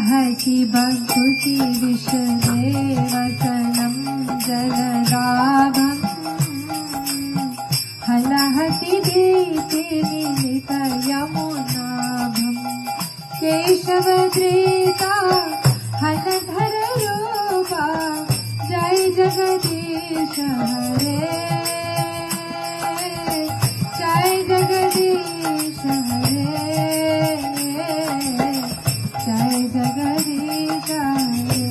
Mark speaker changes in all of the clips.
Speaker 1: हलहति बभूति विश्वदेवतलं जलदाभम् हलहति दीप्तिनिलितयमुनाभम् केशवधृता हलधर रूपा जय जगदीश हरे जय जगदीश हरे जय जगदीश हरे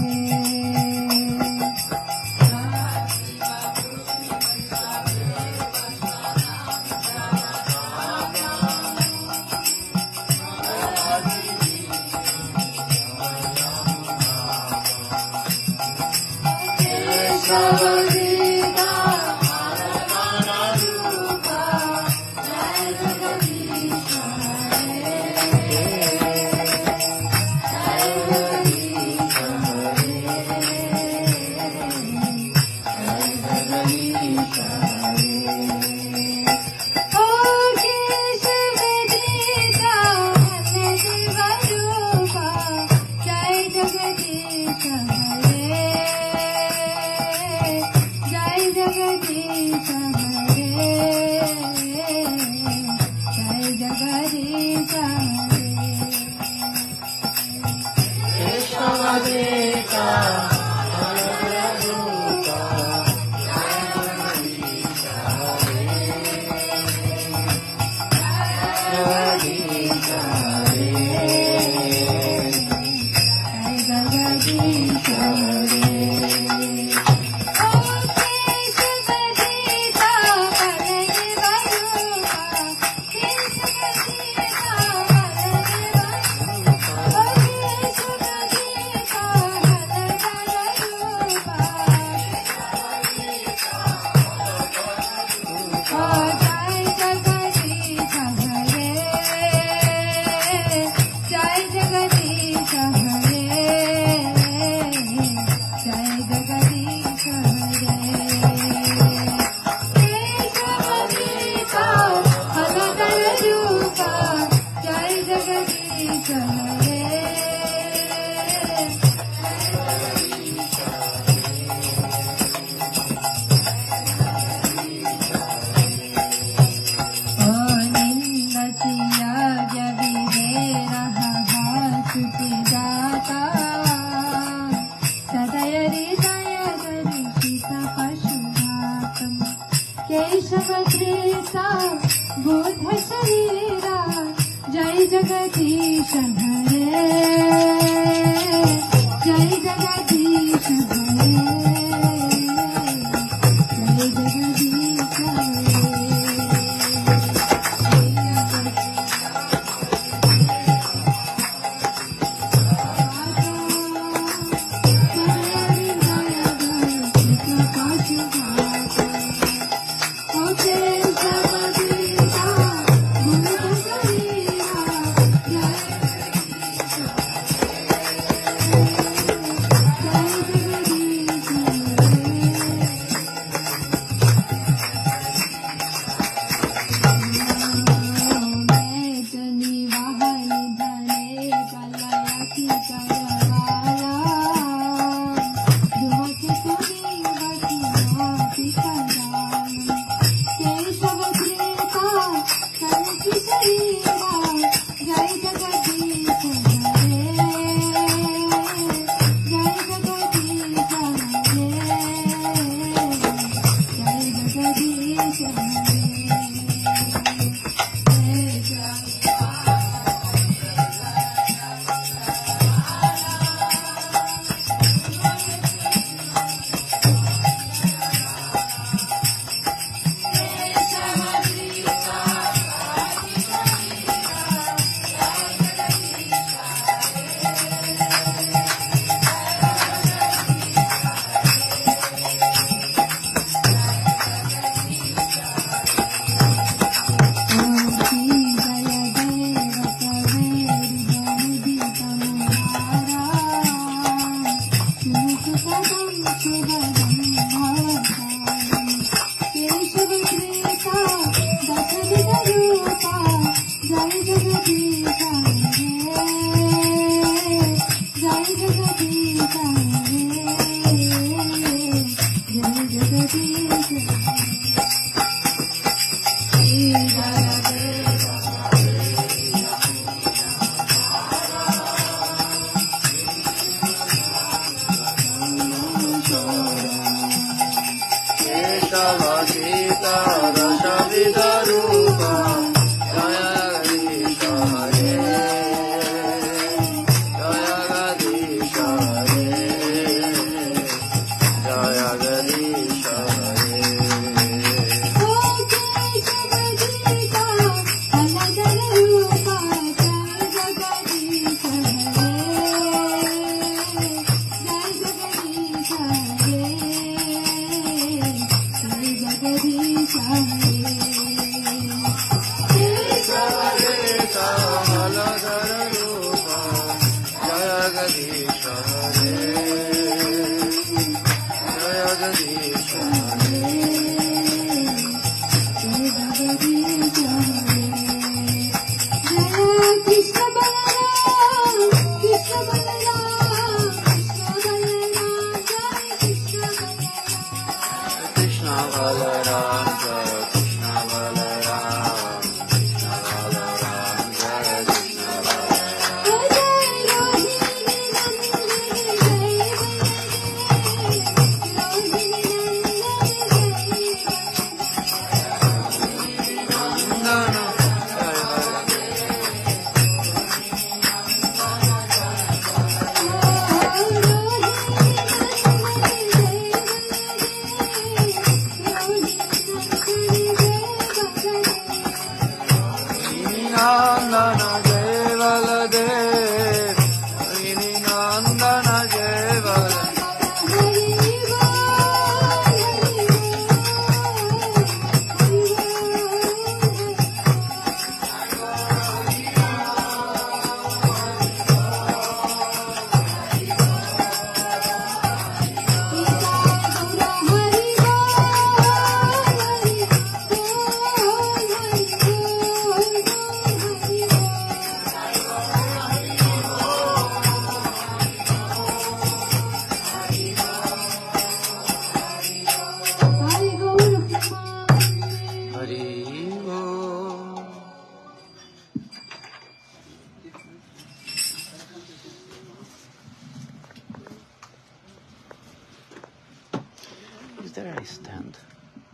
Speaker 2: Is there a stand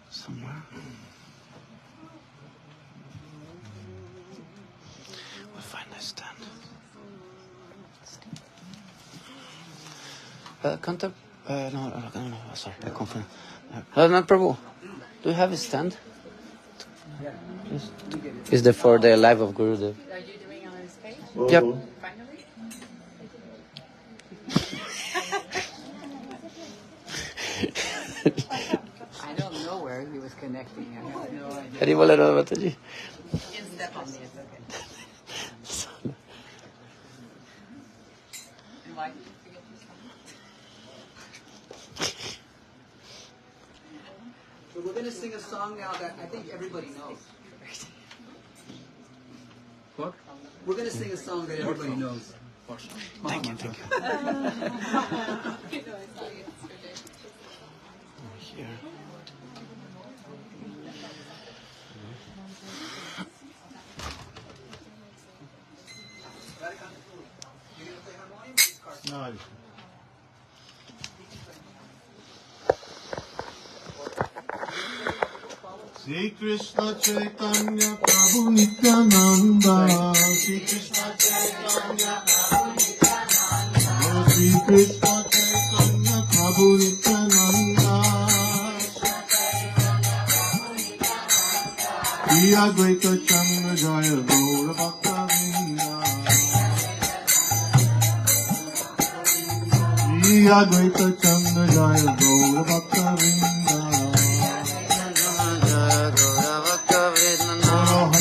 Speaker 2: somewhere? We'll find a stand. Kanta? No, sorry, I confirm. No, Prabhu, do you have a stand? Yes. Is there for the life of Gurudev?
Speaker 3: Are you doing on his page?
Speaker 2: Yep.
Speaker 3: Finally? I don't know where he was connecting. I have no idea.
Speaker 2: Hari Balaram Mataji.
Speaker 3: You can step on me, it's okay. And why did you forget your song?
Speaker 4: So we're going to sing a song now that I think everybody knows.
Speaker 5: What?
Speaker 4: We're going to sing a song that everybody knows.
Speaker 2: Thank you.
Speaker 3: You know, I saw you yesterday.
Speaker 2: Here.
Speaker 5: No. Sri Krishna Chaitanya Prabhu Nityananda. Sri Krishna Chaitanya Prabhu Nityananda. Sri Krishna Chaitanya Prabhu Nityananda. Shri Advaita Chandra Jaya Gaura Bhakta Vrinda. Shri Advaita Chandra Jaya Gaura Bhakta Vrinda.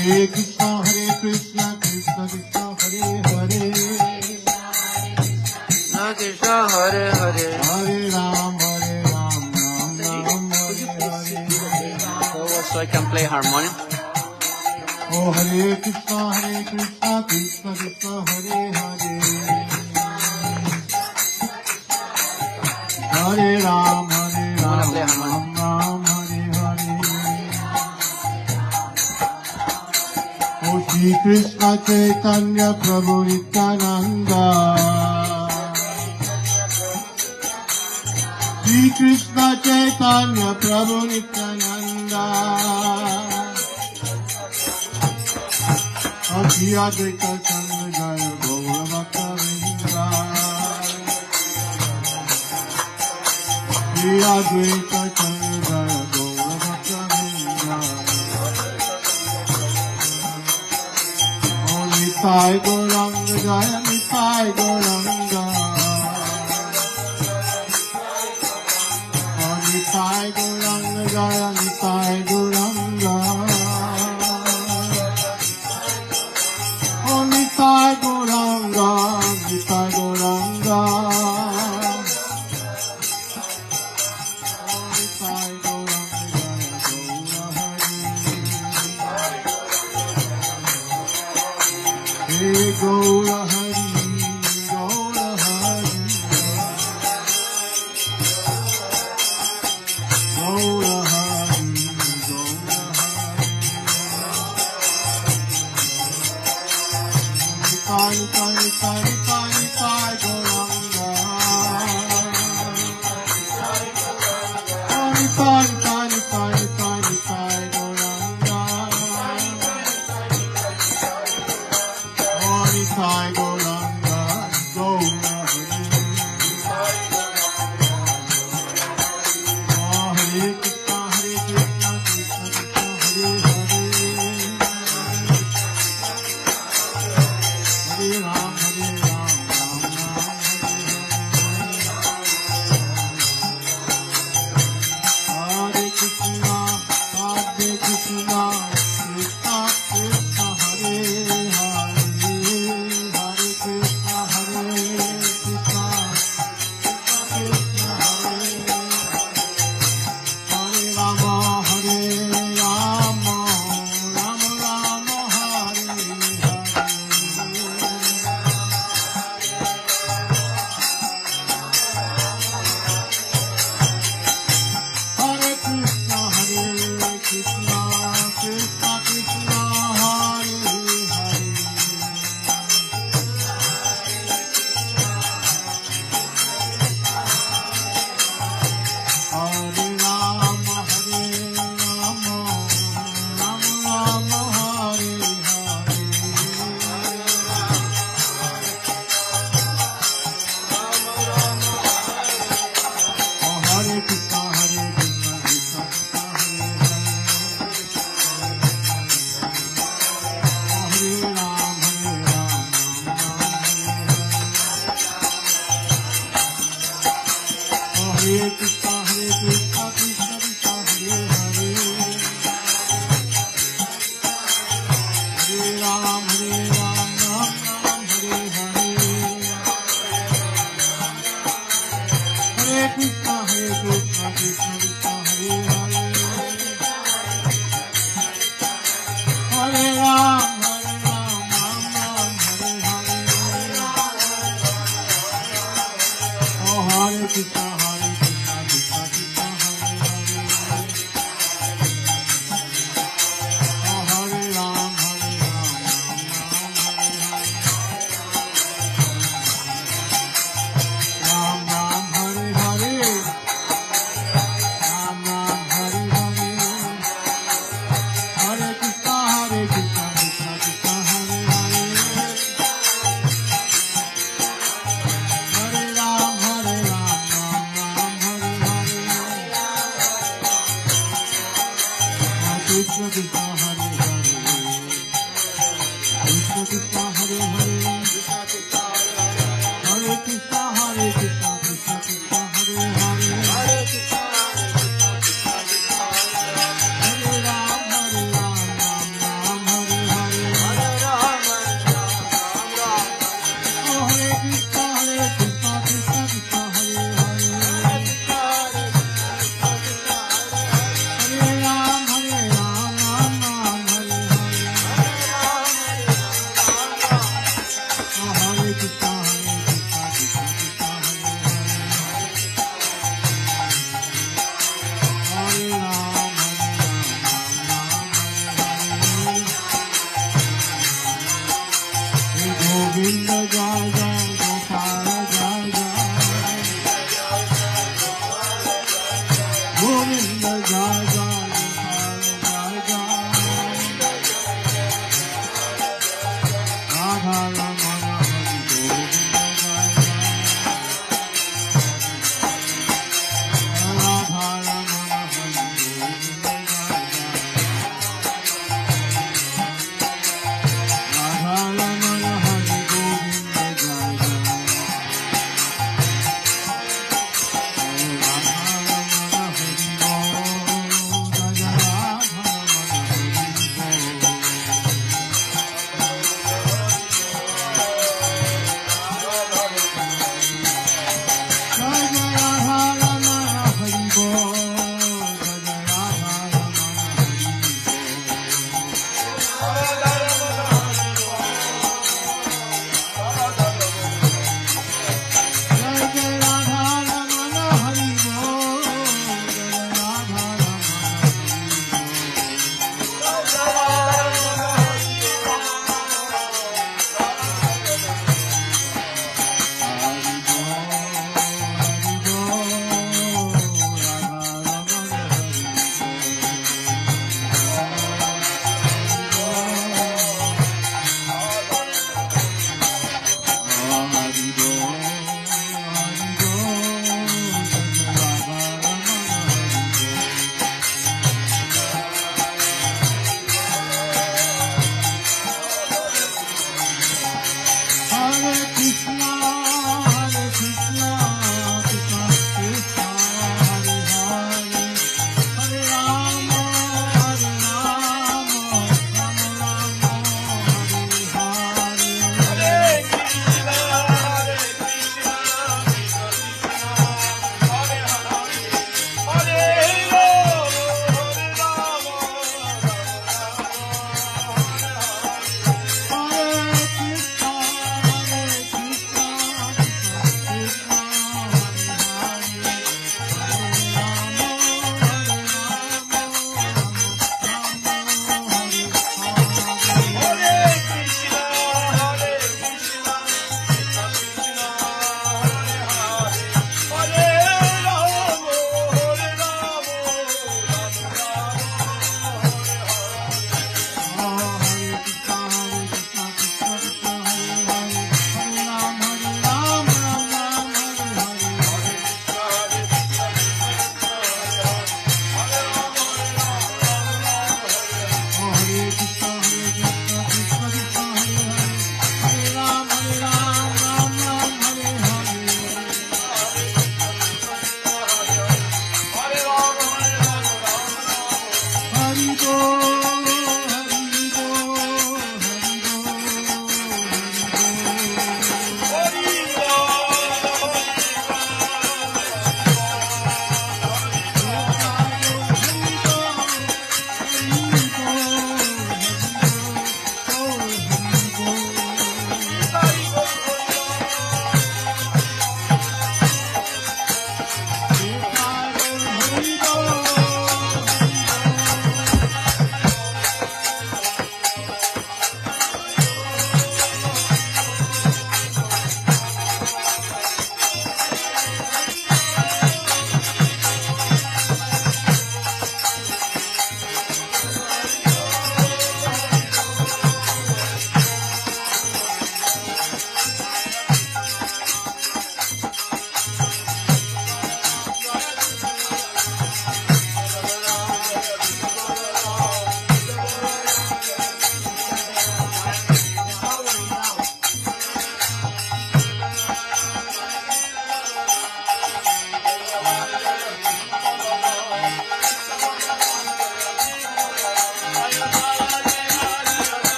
Speaker 5: Hare Krishna, Krishna Krishna, Hare Hare.
Speaker 2: Krishna Hare Hare.
Speaker 5: Hare Ram, Ram Ram, Hare Hare.
Speaker 2: So I can play harmonium.
Speaker 5: Oh Hare Krishna, Krishna Krishna, Hare Hare. Hare Ram, Ram Ram, Hare Hare. Oh Shri Krishna Chaitanya Prabhu Nityananda. Shri Krishna Chaitanya Prabhu Nityananda. Shri Advaita Chandra Jaya Gaura Bhakta Vrinda. Shri Advaita Chandra Jaya Gaura Bhakta Vrinda. Oh Nitai Gauranga Jaya Nitai Gauranga. Oh Nitai Gauranga Jaya Nitai Gauranga. Oh Nitai Gauranga, Nitai Gauranga. Oh Nitai Gauranga, Gaura Hari. Gaura Hari, Gaura Hari. Gaura Hari, Gaura Hari. Nitai, Nitai, Nitai, Nitai, Gauranga. Oh Nitai, Nitai, Nitai, Nitai, Nitai, Gauranga. Oh Nitai Gauranga, Gaura Hari. Oh Hare Krishna, Krishna Krishna, Hare Hare. Hare Ram, Ram Ram,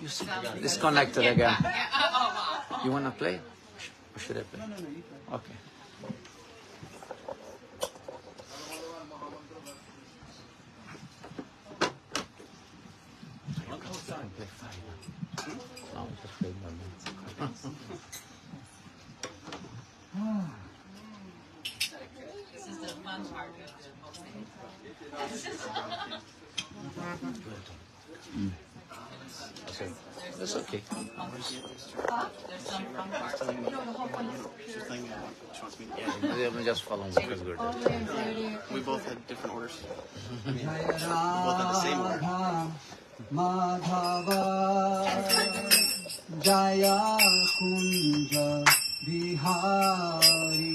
Speaker 2: You see, disconnected again. You want to play? Or should I play? No, you play. Okay. Play five. No, just play 1 minute.
Speaker 6: This is the fun part of the whole thing.
Speaker 2: Okay. That's okay.
Speaker 6: There's some fun part.
Speaker 2: Let me just follow because Gurudev.
Speaker 7: We both had different orders.
Speaker 5: Jaya
Speaker 7: Both had the same order.
Speaker 5: Radha Madhava Jaya Kunja Bihari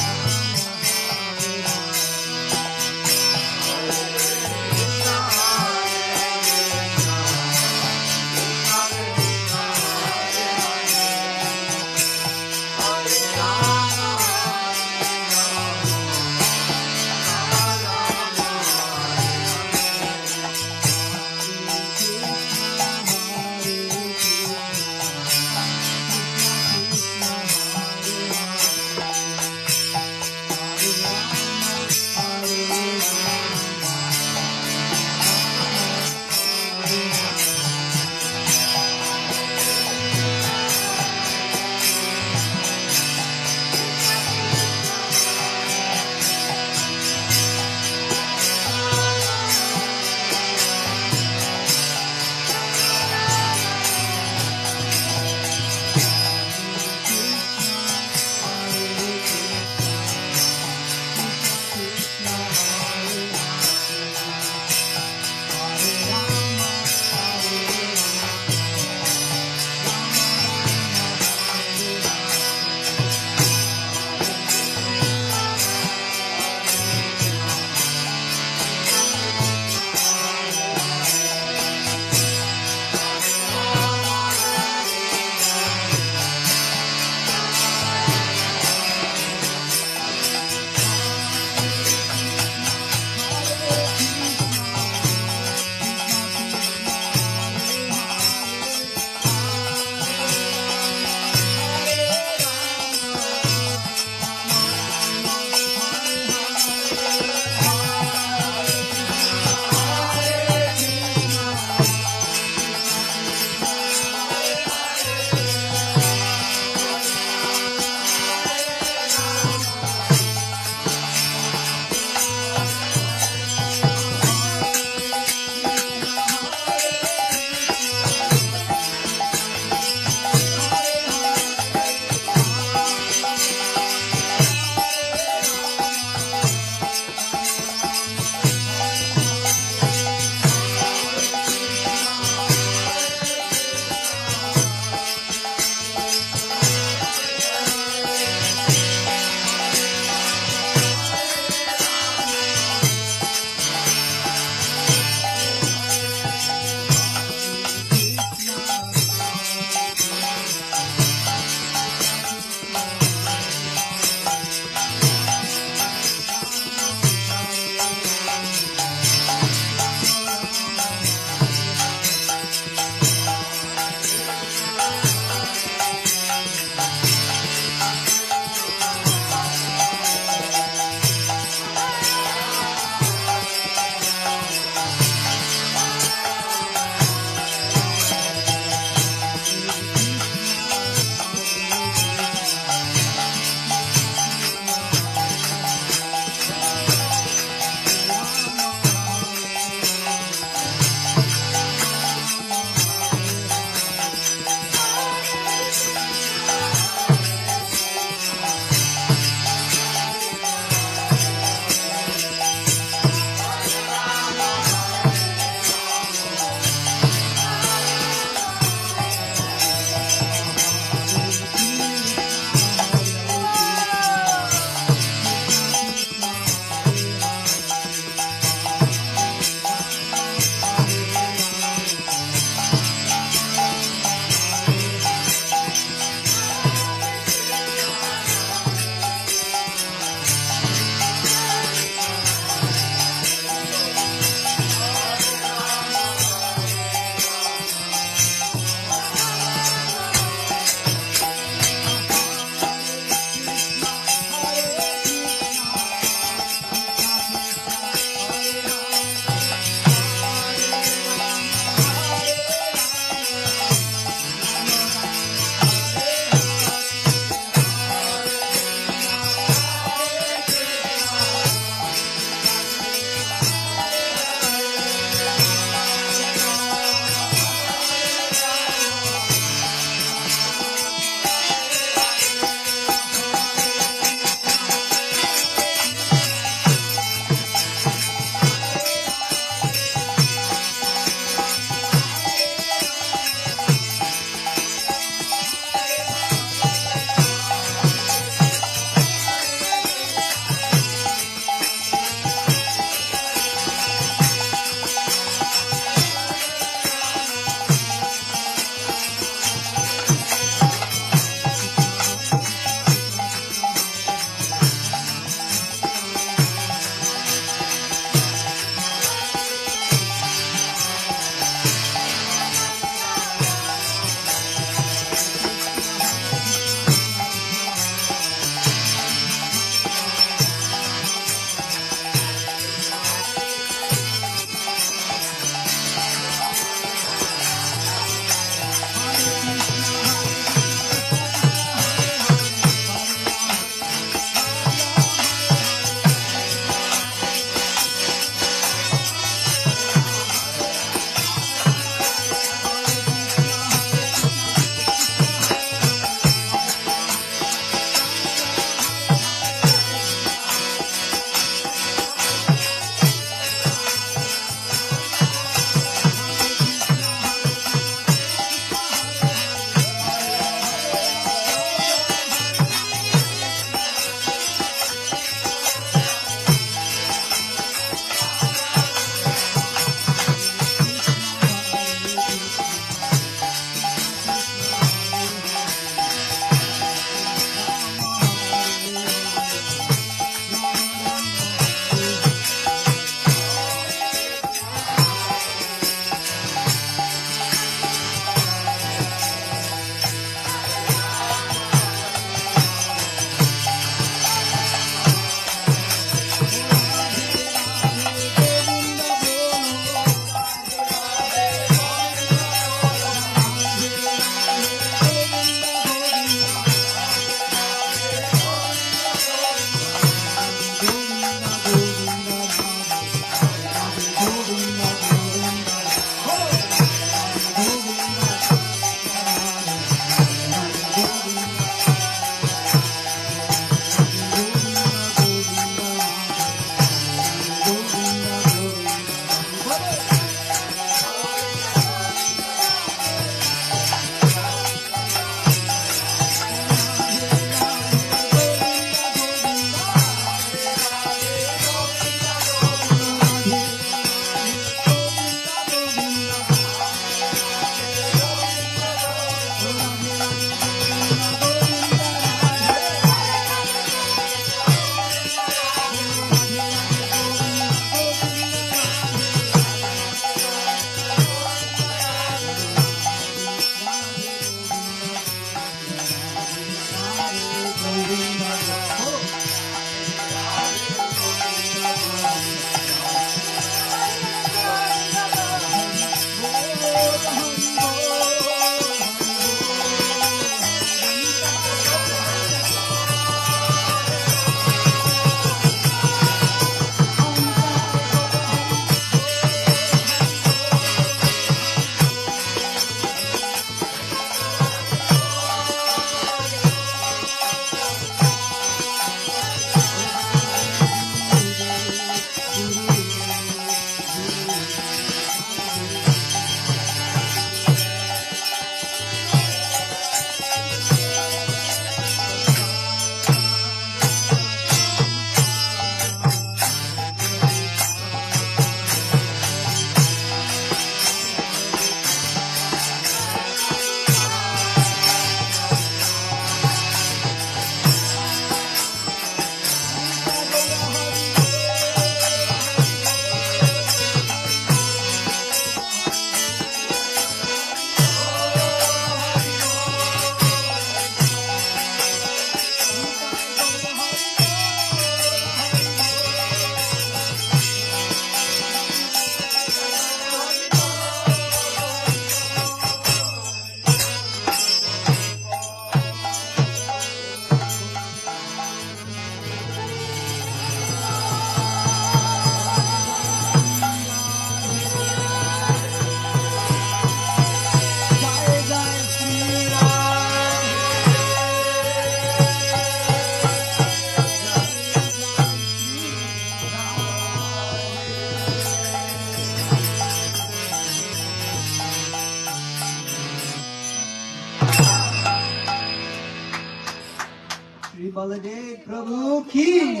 Speaker 5: Gurudev Prabhu ki.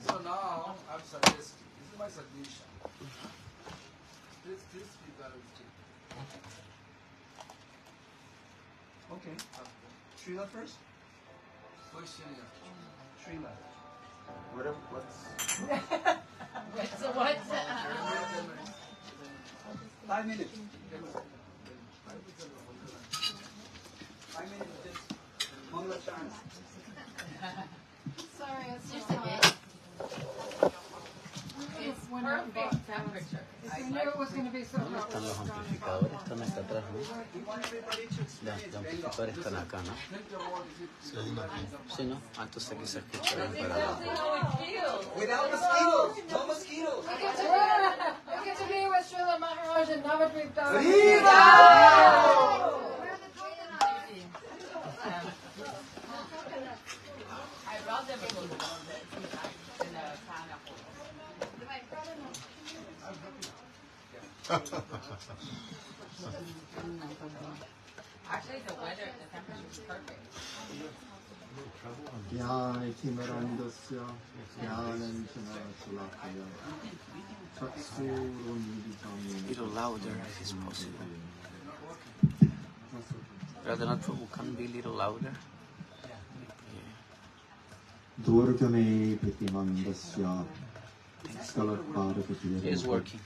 Speaker 4: So now, I'm suggesting, this is my suggestion. This figure is okay. Srila first? Question is Srila. What's
Speaker 6: So what's
Speaker 4: 5 minutes? 5 minutes, just Mangla Charna.
Speaker 1: Sorry, it's
Speaker 6: just
Speaker 1: so
Speaker 6: a
Speaker 1: hot.
Speaker 6: bit? It's perfect temperature.
Speaker 1: I knew it was going to be so hot.
Speaker 2: Están los amplificadores, están acá atrás, ¿no?
Speaker 4: We want everybody to
Speaker 2: Los
Speaker 4: experience
Speaker 2: amplificadores están acá, ¿no?
Speaker 4: Think the world is
Speaker 2: Sí, ¿no? Entonces aquí se escucha bien para
Speaker 6: Exactly how it feels.
Speaker 4: without mosquitoes. No mosquitoes.
Speaker 1: I get to be with Srila Maharaj and Navadvip Dhamma.
Speaker 6: I brought them a little bit in the pineapple. Actually, the weather, the temperature is perfect.
Speaker 5: ज्ञानतिमिरान्धस्य ज्ञानाञ्जनशलाकया चक्षुरुन्मिलितं
Speaker 2: A little louder if it's possible. Radhanath Prabhu, can be a little louder?
Speaker 5: दूरगमे प्रतिमन्दस्य
Speaker 2: It is working.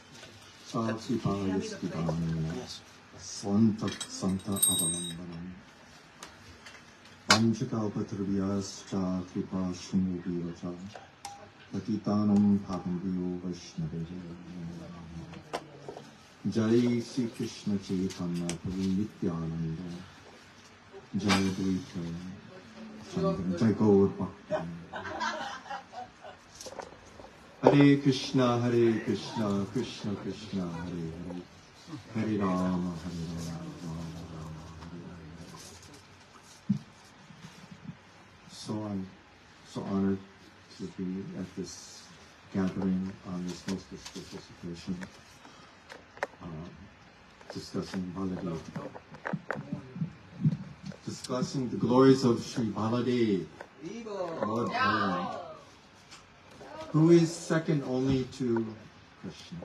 Speaker 5: साक्षिपायस्तिपानि
Speaker 2: Yes.
Speaker 5: स्वन्तः अवलम्बनम् पञ्चकल्पतरुभ्यश्च कृपा शृणुभिरच पतितानं पावनेभ्यो वैष्णवेभ्यो जय श्री कृष्ण चैतन्य प्रभु नित्यानंद जय द्वैत चंद्र जय गौर भक्त हरे Krishna Krishna Krishna Hare Hare Hare Ram Ram Ram Hare Hare. So I'm so honored to be at this gathering on this most auspicious occasion, discussing Baladev, discussing the glories of Sri Baladev, Lord Balaram, who is second only to Krishna.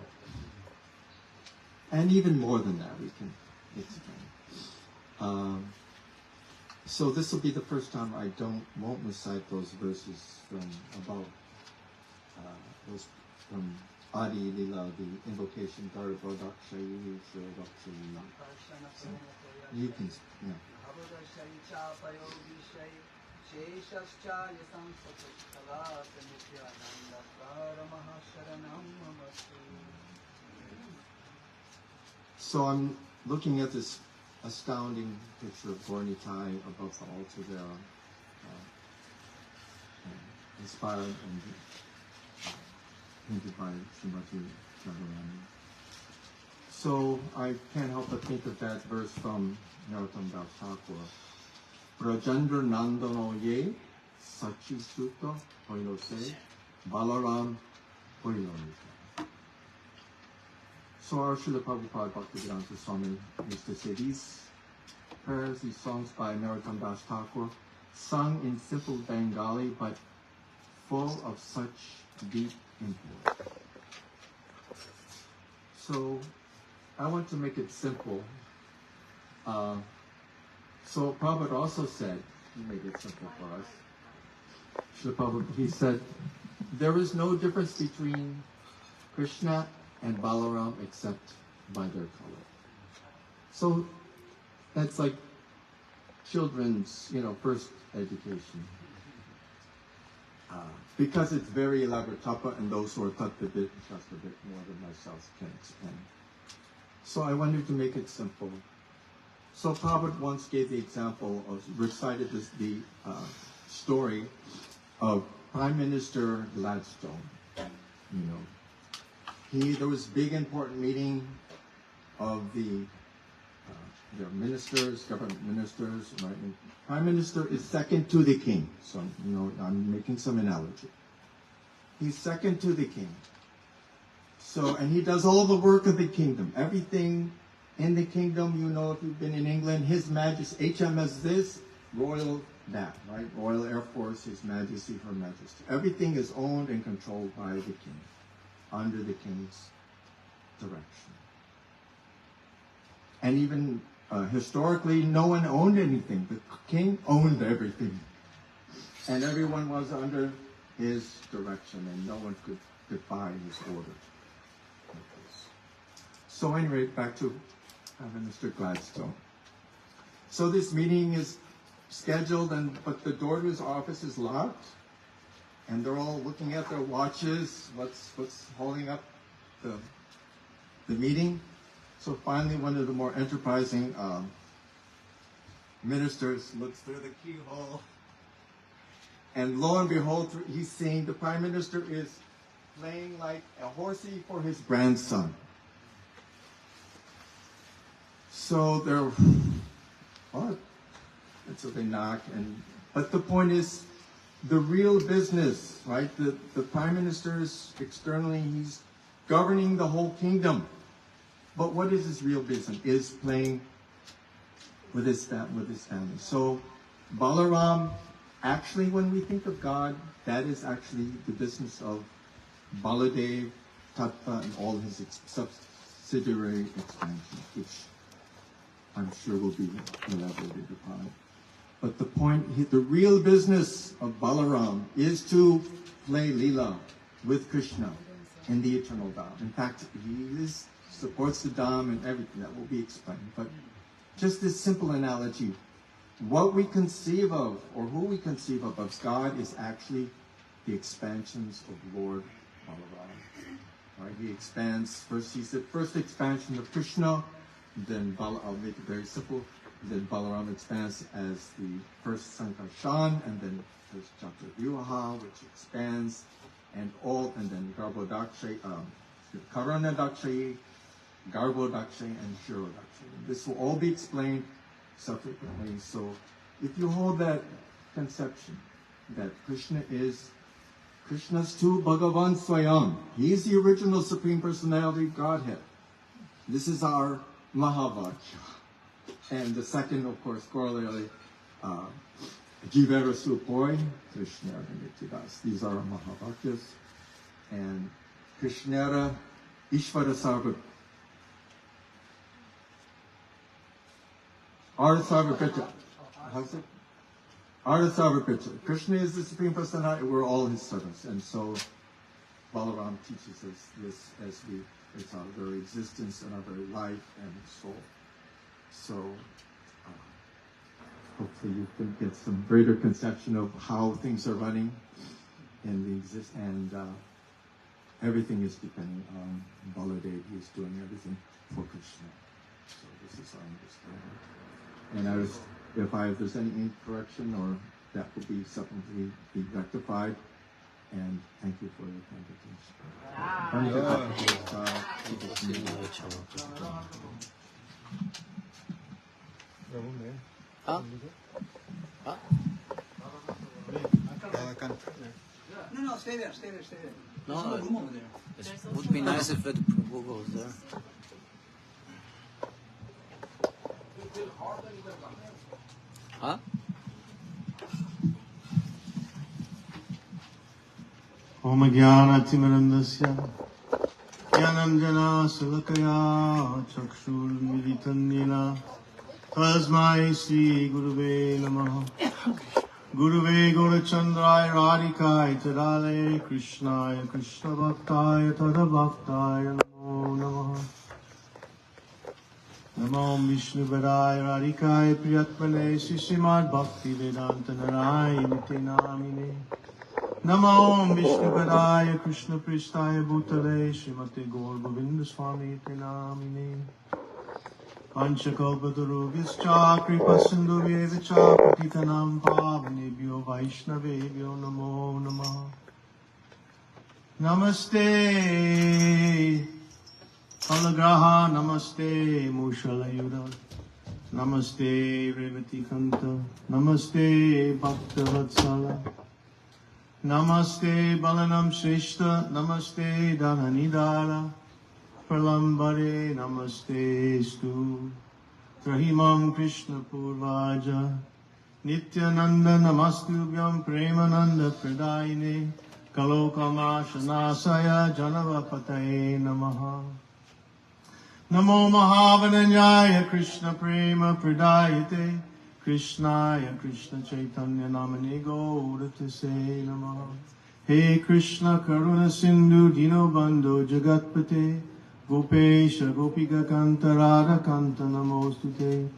Speaker 5: And even more than that, we can explain. So this will be the first time I won't recite those verses from above, those from Adi Lila, the invocation, Darvadakshayi, Sradakshayi. So you can, yeah. So I'm looking at this astounding picture of Gornitai above the altar there, inspired and painted by Srimati Radharani. So I can't help but think of that verse from Narottam Das Thakur. Brajendra Nandano ye sachi sutta hoilo se Balaram hoilo. So our Srila Prabhupada Bhaktivedanta Swami used to say these prayers, these songs by Narottam Das Thakur, sung in simple Bengali but full of such deep import. So I want to make it simple. So Prabhupada also said, he made it simple for us. Srila Prabhupada, he said, there is no difference between Krishna and Balaram except by their color. So that's like children's, first education. Because it's very elaborate tapa, and those who are taught a bit, just a bit more than myself can explain. So I wanted to make it simple. So Prabhupada once gave the example of, recited the story of Prime Minister Gladstone. There was big important meeting of their ministers, government ministers, right? And Prime Minister is second to the king. So, I'm making some analogy. He's second to the king. So, and he does all the work of the kingdom. Everything in the kingdom, if you've been in England, His Majesty, HMS this, Royal that, right? Royal Air Force, His Majesty, Her Majesty. Everything is owned and controlled by the king, under the king's direction. And even historically, no one owned anything. The king owned everything. And everyone was under his direction, and no one could defy his orders. So anyway, back to Mr. Gladstone. So this meeting is scheduled, but the door to his office is locked, and they're all looking at their watches. What's holding up the meeting? So finally, one of the more enterprising ministers looks through the keyhole, and lo and behold, he's seeing the Prime Minister is playing like a horsey for his grandson. So they're, what? And so they knock, but the point is, the real business, right? The Prime Minister is externally, he's governing the whole kingdom. But what is his real business? Is playing with his family. So Balaram, actually, when we think of God, that is actually the business of Baladev, Tattva, and all his subsidiary expansions, which I'm sure will be elaborated upon. But the point, the real business of Balaram is to play Leela with Krishna in the eternal Dham. In fact, he supports the Dham and everything that will be explained. But just this simple analogy, what we conceive of, or who we conceive of as God, is actually the expansions of Lord Balaram. Right? He expands, first he's the first expansion of Krishna, then I'll make it very simple. Then Balaram expands as the first Sankarshan, and then there's Chaturvyuha, which expands, and then Garbhodakshay, Karanadakshay, Garbhodakshay, and Shirodakshay. This will all be explained subsequently. So if you hold that conception that Krishna is Krishna's tu Bhagavan Swayam, he is the original Supreme Personality of Godhead. This is our Mahavakya. And the second, of course, corollary, Jivera Supoi, Krishnera Nityadas. These are our Mahavakyas. And Krishnera Ishvara Sarva. Artha Sarva. How's it? Artha Sarva. Krishna is the Supreme Personality, we're all his servants. And so Balaram teaches us this as it's our very existence and our very life and soul. So hopefully you can get some greater conception of how things are running in the and everything is depending on Baladev. He's doing everything for Krishna. So this is our understanding. And if there's any incorrection, or that will be subsequently be rectified. And thank you for your kind attention.
Speaker 3: No, stay there.
Speaker 2: No,
Speaker 3: There's no room over there.
Speaker 2: it would be nice if the Prabhu goes there. Huh?
Speaker 8: Om Jnana-timirandasya Jnananjana Salakaya Chakshur Militan Nina Tasmai Sri Guruve Namaha Guruve Gaurachandrai Radhikai Tadale Krishnaya Krishna Bhaktaya Tada Bhaktaya Namo Namaha Namo Vishnu Vadaya Radhikai Priyatmane Srimad Bhakti Vedanta Narayana Namine Namo Vishnu Padaya Krishna Pristaya Bhutale Srimate Gaur Govinda Swami Namine Panchakalpatarubhyascha Kripasindhuvyevacha Patitanam Pavanebhyo Vaishnavebhyo Namo Namaha Namaste Kalagraha Namaste Mushalayuda Namaste Revati Kanta Namaste Bhaktavatsala Namaste Balanam Shrishta, Namaste Dhananidara, Pralambare, Namaste Stu, Trahimam Krishna Purvaja, Nityananda Namastubhyam Premananda Pradayine Kalokamashanasaya Janavapataye Namaha. Namo Mahavananyaya Krishna Prema Pradayate Krishnaya Krishna Chaitanya Namane Gaudatase Namaha. He Krishna Karuna Sindhu Dino Bandhu Jagatpate Gopesha Gopika Kanta Radha Kanta Namostute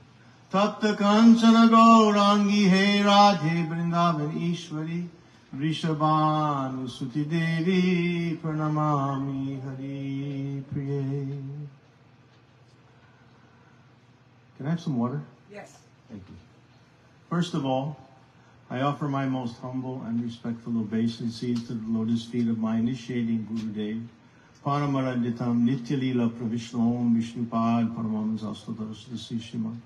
Speaker 8: Tapta Kanchana Gaurangi He Radhe Vrindavan Ishwari Vrishabhanu Suti Devi Pranamami Hari Priye. Can I have some water?
Speaker 1: Yes.
Speaker 8: Thank you. First of all, I offer my most humble and respectful obeisances to the lotus feet of my initiating Gurudev, Paramaranditam Nityalila Pravishnu Om Vishnupad Paramam Zastadaras Sishima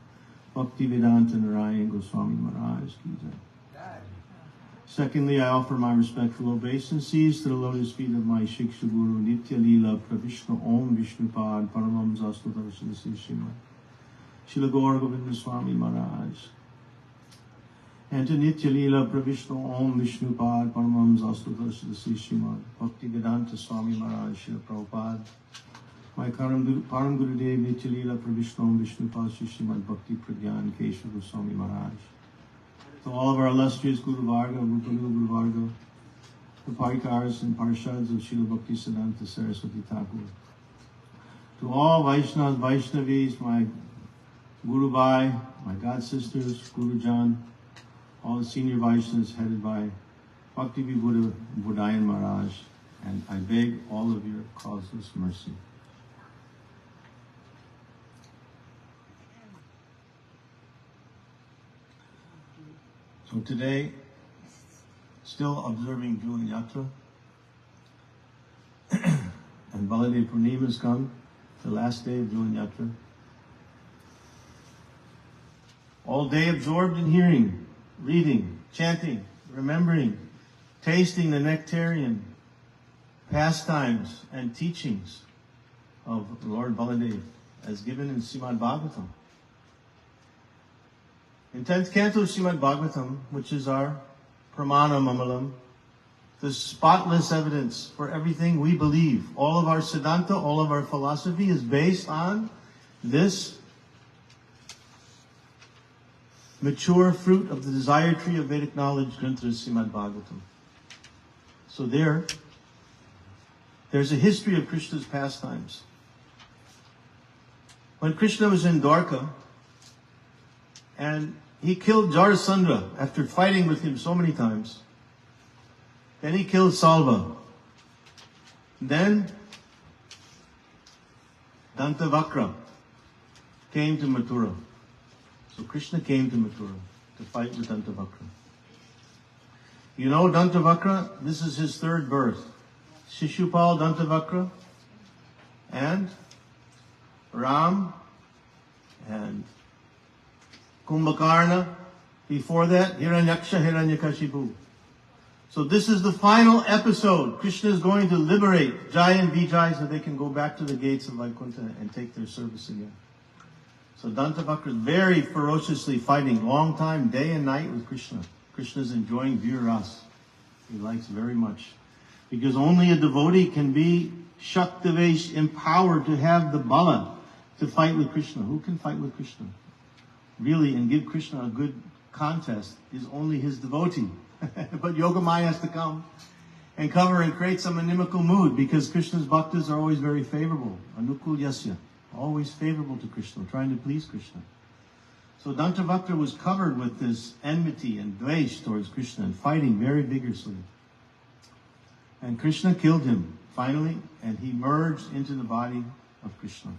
Speaker 8: Bhakti Vedanta Narayan Goswami Maharaj Ki Jai. Secondly, I offer my respectful obeisances to the lotus feet of my Shiksha Guru Nityalila Pravishnu Om Vishnupad Paramam Zastadaras Sishima Srila Gaura Govinda Swami Maharaj. And to Nitya Leela Pravishnu Om Vishnupad Paramam Zastudarshana Srimad Bhakti Vedanta Swami Maharaj Srila Prabhupada. My Param Gurudev Nitya Leela Pravishnu Om Vishnupad Srimad Bhakti Pragyan Keshav Goswami Maharaj. To all of our illustrious Guru Varga, Rupa Guru Varga, the Parikaras and Parshads of Srila Bhakti Siddhanta Saraswati Thakur. To all Vaishnavas, Vaishnavis, my Guru Bhai, my God sisters, Guru Jan, all the senior Vaishnavas headed by Bhakti Vibhuda Budayan Maharaj, and I beg all of your causeless mercy. So today, still observing Jula Yatra, and Balaram Purnima has come, the last day of Jula Yatra. All day absorbed in hearing, reading, chanting, remembering, tasting the nectarian pastimes and teachings of Lord Baladev as given in Srimad Bhagavatam. In 10th canto of Srimad Bhagavatam, which is our Pramana Mamalam, the spotless evidence for everything we believe. All of our Siddhanta, all of our philosophy is based on this mature fruit of the desire tree of Vedic knowledge, Grantha Srimad Bhagavatam. So there's a history of Krishna's pastimes. When Krishna was in Dwarka, and he killed Jarasandha after fighting with him so many times, then he killed Salva. Then Dantavakra came to Mathura. So Krishna came to Mathura to fight with Dantavakra. You know Dantavakra, this is his third birth. Shishupal Dantavakra and Ram and Kumbhakarna. Before that, Hiranyaksha, Hiranyakashipu. So this is the final episode. Krishna is going to liberate Jai and Vijay so they can go back to the gates of Vaikuntha and take their service again. So Dantavakra is very ferociously fighting, long time, day and night with Krishna. Krishna is enjoying Veer Ras. He likes very much. Because only a devotee can be Shaktivesh, empowered to have the bala to fight with Krishna. Who can fight with Krishna? Really, and give Krishna a good contest is only his devotee. But Yogamaya has to come and cover and create some inimical mood because Krishna's bhaktas are always very favorable. Anukul Yasya. Always favorable to Krishna, trying to please Krishna. So Dantavakra was covered with this enmity and dvesh towards Krishna and fighting very vigorously. And Krishna killed him, finally, and he merged into the body of Krishna.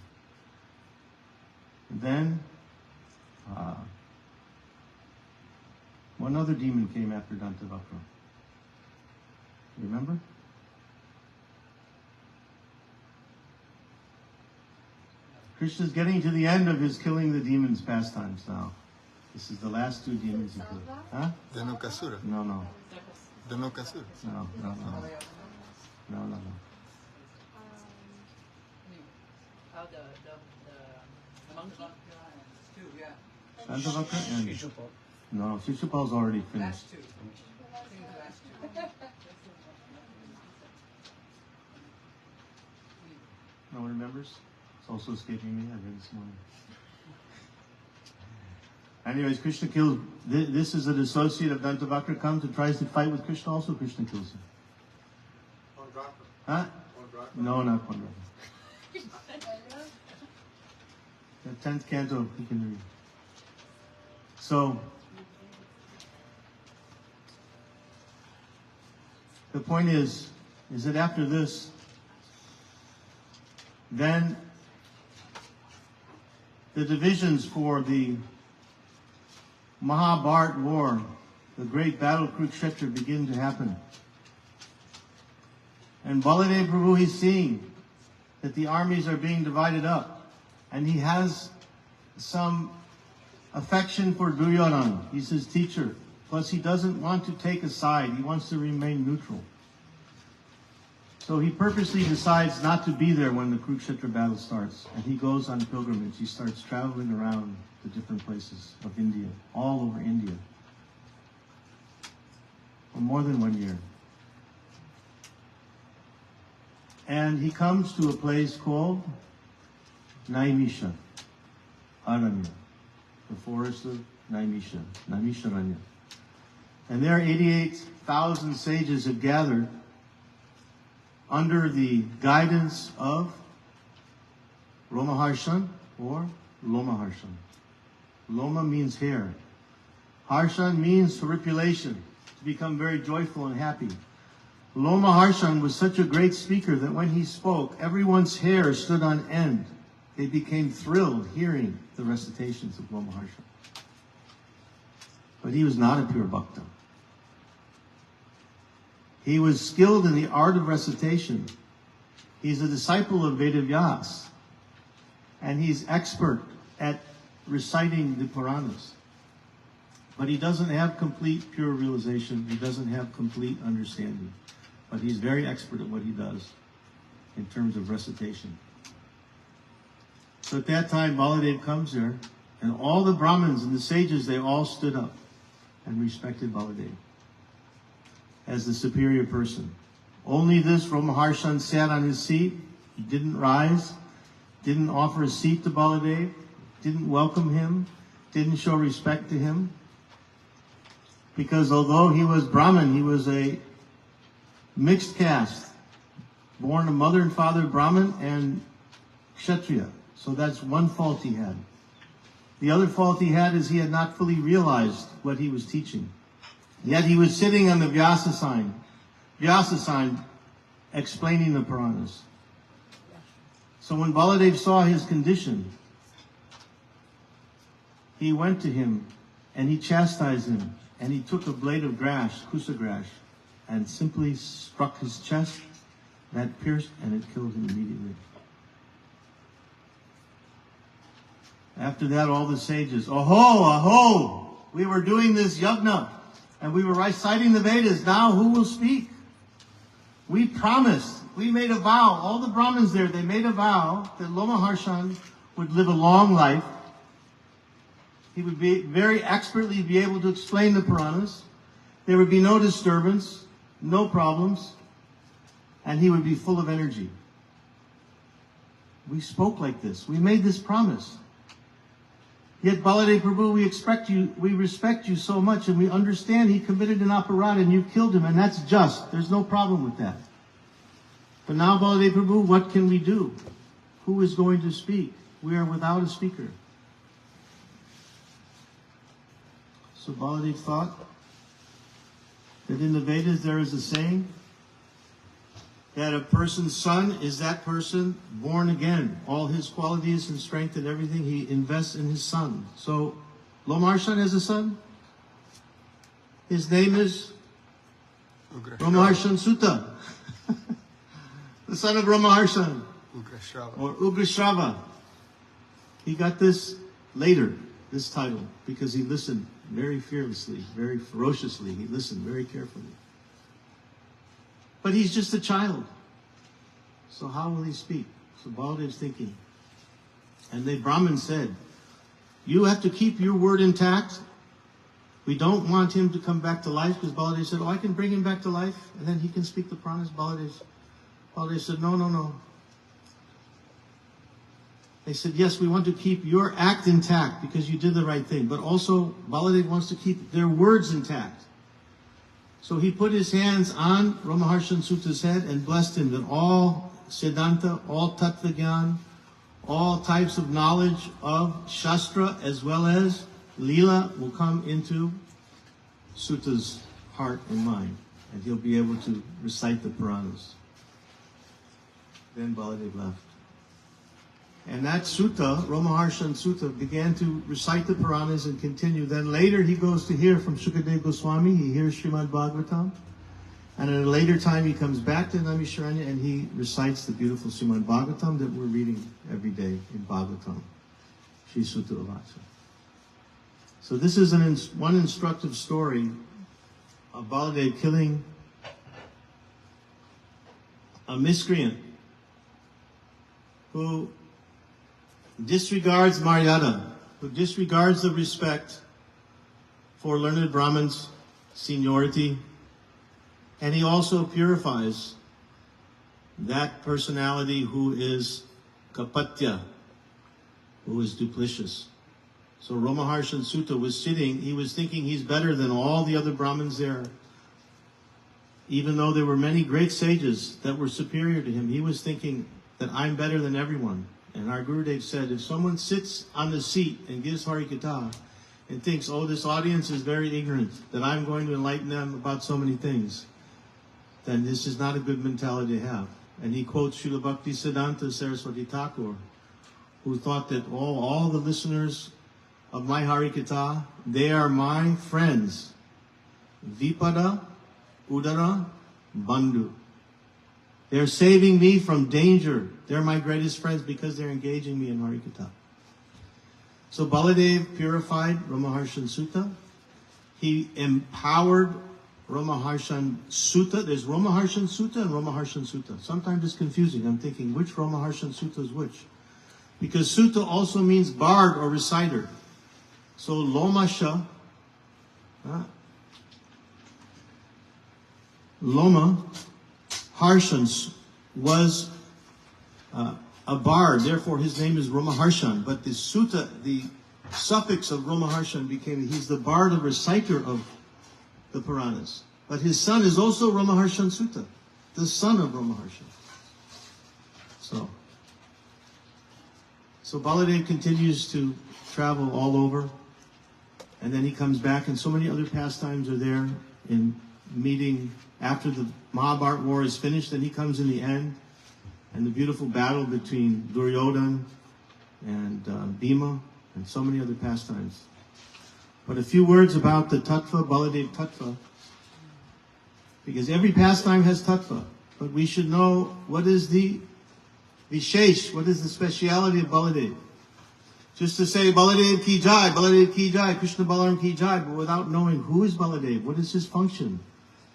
Speaker 8: And then, one other demon came after Dantavakra. Remember? Krishna's getting to the end of his killing the demons pastimes now. This is the last two demons he killed. Huh?
Speaker 9: Dhanukasura.
Speaker 8: No.
Speaker 9: Dhanukasura.
Speaker 8: No.
Speaker 6: How the monkey?
Speaker 8: Dantavakra and No, Shishupal's already finished.
Speaker 3: Last two. I think the last two.
Speaker 8: No one remembers? It's also escaping me. I read this morning. Anyways, Krishna kills. This is an associate of Dantavakra comes and tries to fight with Krishna. Also, Krishna kills him. Huh? No, not Pandraka. The 10th canto, you can read. So, the point is that after this, then the divisions for the Mahabharata war, the great battle of Kurukshetra, begin to happen. And Baladev Prabhu, he's seeing that the armies are being divided up. And he has some affection for Duryodhana. He's his teacher. Plus he doesn't want to take a side. He wants to remain neutral. So he purposely decides not to be there when the Kurukshetra battle starts. And he goes on pilgrimage. He starts traveling around the different places of India, all over India, for more than 1 year. And he comes to a place called Naimisha Aranya, the forest of Naimisha, Naimisharanya. And there 88,000 sages have gathered under the guidance of Romaharshan or Lomaharshan. Loma means hair. Harshan means horripilation, to become very joyful and happy. Lomaharshan was such a great speaker that when he spoke, everyone's hair stood on end. They became thrilled hearing the recitations of Lomaharshan. But he was not a pure bhakta. He was skilled in the art of recitation. He's a disciple of Vedavyas. And he's expert at reciting the Puranas. But he doesn't have complete pure realization. He doesn't have complete understanding. But he's very expert at what he does in terms of recitation. So at that time, Baladev comes there, and all the Brahmins and the sages, they all stood up and respected Baladev as the superior person. Only this Romaharshan sat on his seat. He didn't rise, didn't offer a seat to Baladev, didn't welcome him, didn't show respect to him. Because although he was Brahmin, he was a mixed caste, born of mother and father Brahmin and Kshatriya. So that's one fault he had. The other fault he had is he had not fully realized what he was teaching. Yet he was sitting on the Vyasa sign, explaining the Puranas. So when Baladev saw his condition, he went to him and he chastised him, and he took a blade of grass, kusa grass, and simply struck his chest. That pierced and it killed him immediately. After that, all the sages, "Aho, aho, we were doing this yajna, and we were reciting the Vedas. Now who will speak? We promised, we made a vow." All the Brahmins there, they made a vow that Lomaharshan would live a long life. He would be very expertly be able to explain the Puranas. There would be no disturbance, no problems, and he would be full of energy. We spoke like this. We made this promise. Yet Baladev Prabhu, we respect you so much, and we understand he committed an aparadha and you killed him, and that's just. There's no problem with that. But now, Baladev Prabhu, what can we do? Who is going to speak? We are without a speaker. So Baladev thought that in the Vedas there is a saying that a person's son is that person born again. All his qualities and strength and everything, he invests in his son. So Lomaharshan has a son. His name is Romaharshan Sutta. The son of Romaharshan. Or Ugrashrava. He got this later, this title, because he listened very fearlessly, very ferociously. He listened very carefully. But he's just a child. So how will he speak? So Baladev's thinking. And the Brahmin said, you have to keep your word intact. We don't want him to come back to life, because Baladev said, oh, I can bring him back to life, and then he can speak the Puranas. Baladev said, no. They said, yes, we want to keep your act intact because you did the right thing. But also, Baladev wants to keep their words intact. So he put his hands on Ramaharshan Suta's head and blessed him that all Siddhanta, all Tattva Gyan, all types of knowledge of Shastra as well as Leela will come into Suta's heart and mind. And he'll be able to recite the Puranas. Then Baladev left. And that sutta, Ramaharshan Sutta, began to recite the Puranas and continue. Then later he goes to hear from Shukadev Goswami. He hears Srimad Bhagavatam. And at a later time he comes back to Naimisharanya and he recites the beautiful Srimad Bhagavatam that we're reading every day in Bhagavatam. Shri Sutta Uvacha. So this is one instructive story of Baladev killing a miscreant who disregards Maryada, who disregards the respect for learned Brahmins' seniority, and he also purifies that personality who is kapatya, who is duplicitous. So Ramaharshan Sutta was sitting, he was thinking he's better than all the other Brahmins there. Even though there were many great sages that were superior to him, he was thinking that I'm better than everyone. And our Gurudev said, if someone sits on the seat and gives Harikatha and thinks, oh, this audience is very ignorant, that I'm going to enlighten them about so many things, then this is not a good mentality to have. And he quotes Srila Bhakti Siddhanta Saraswati Thakur, who thought that all the listeners of my Harikatha, they are my friends. Vipada, Udara, Bandhu. They're saving me from danger. They're my greatest friends because they're engaging me in Harikatha. So Baladev purified Ramaharshan Sutta. He empowered Ramaharshan Sutta. There's Ramaharshan Sutta and Ramaharshan Sutta. Sometimes it's confusing. I'm thinking, which Ramaharshan Sutta is which? Because Sutta also means bard or reciter. So Lomasha, Loma Harshans was a bard, therefore his name is Ramaharshan. But the sutta, the suffix of Ramaharshan became, he's the bard or reciter of the Puranas. But his son is also Ramaharshan Sutta, the son of Ramaharshan. So Baladev continues to travel all over, and then he comes back, and so many other pastimes are there in meeting after the Mahabharata war is finished. Then he comes in the end, and the beautiful battle between Duryodhana and Bhima, and so many other pastimes. But a few words about the Tattva, Baladev Tattva, because every pastime has Tattva, but we should know what is the Vishesh, what is the speciality of Baladev. Just to say Baladev ki jai, Krishna Balaram ki jai, but without knowing who is Baladev, what is his function,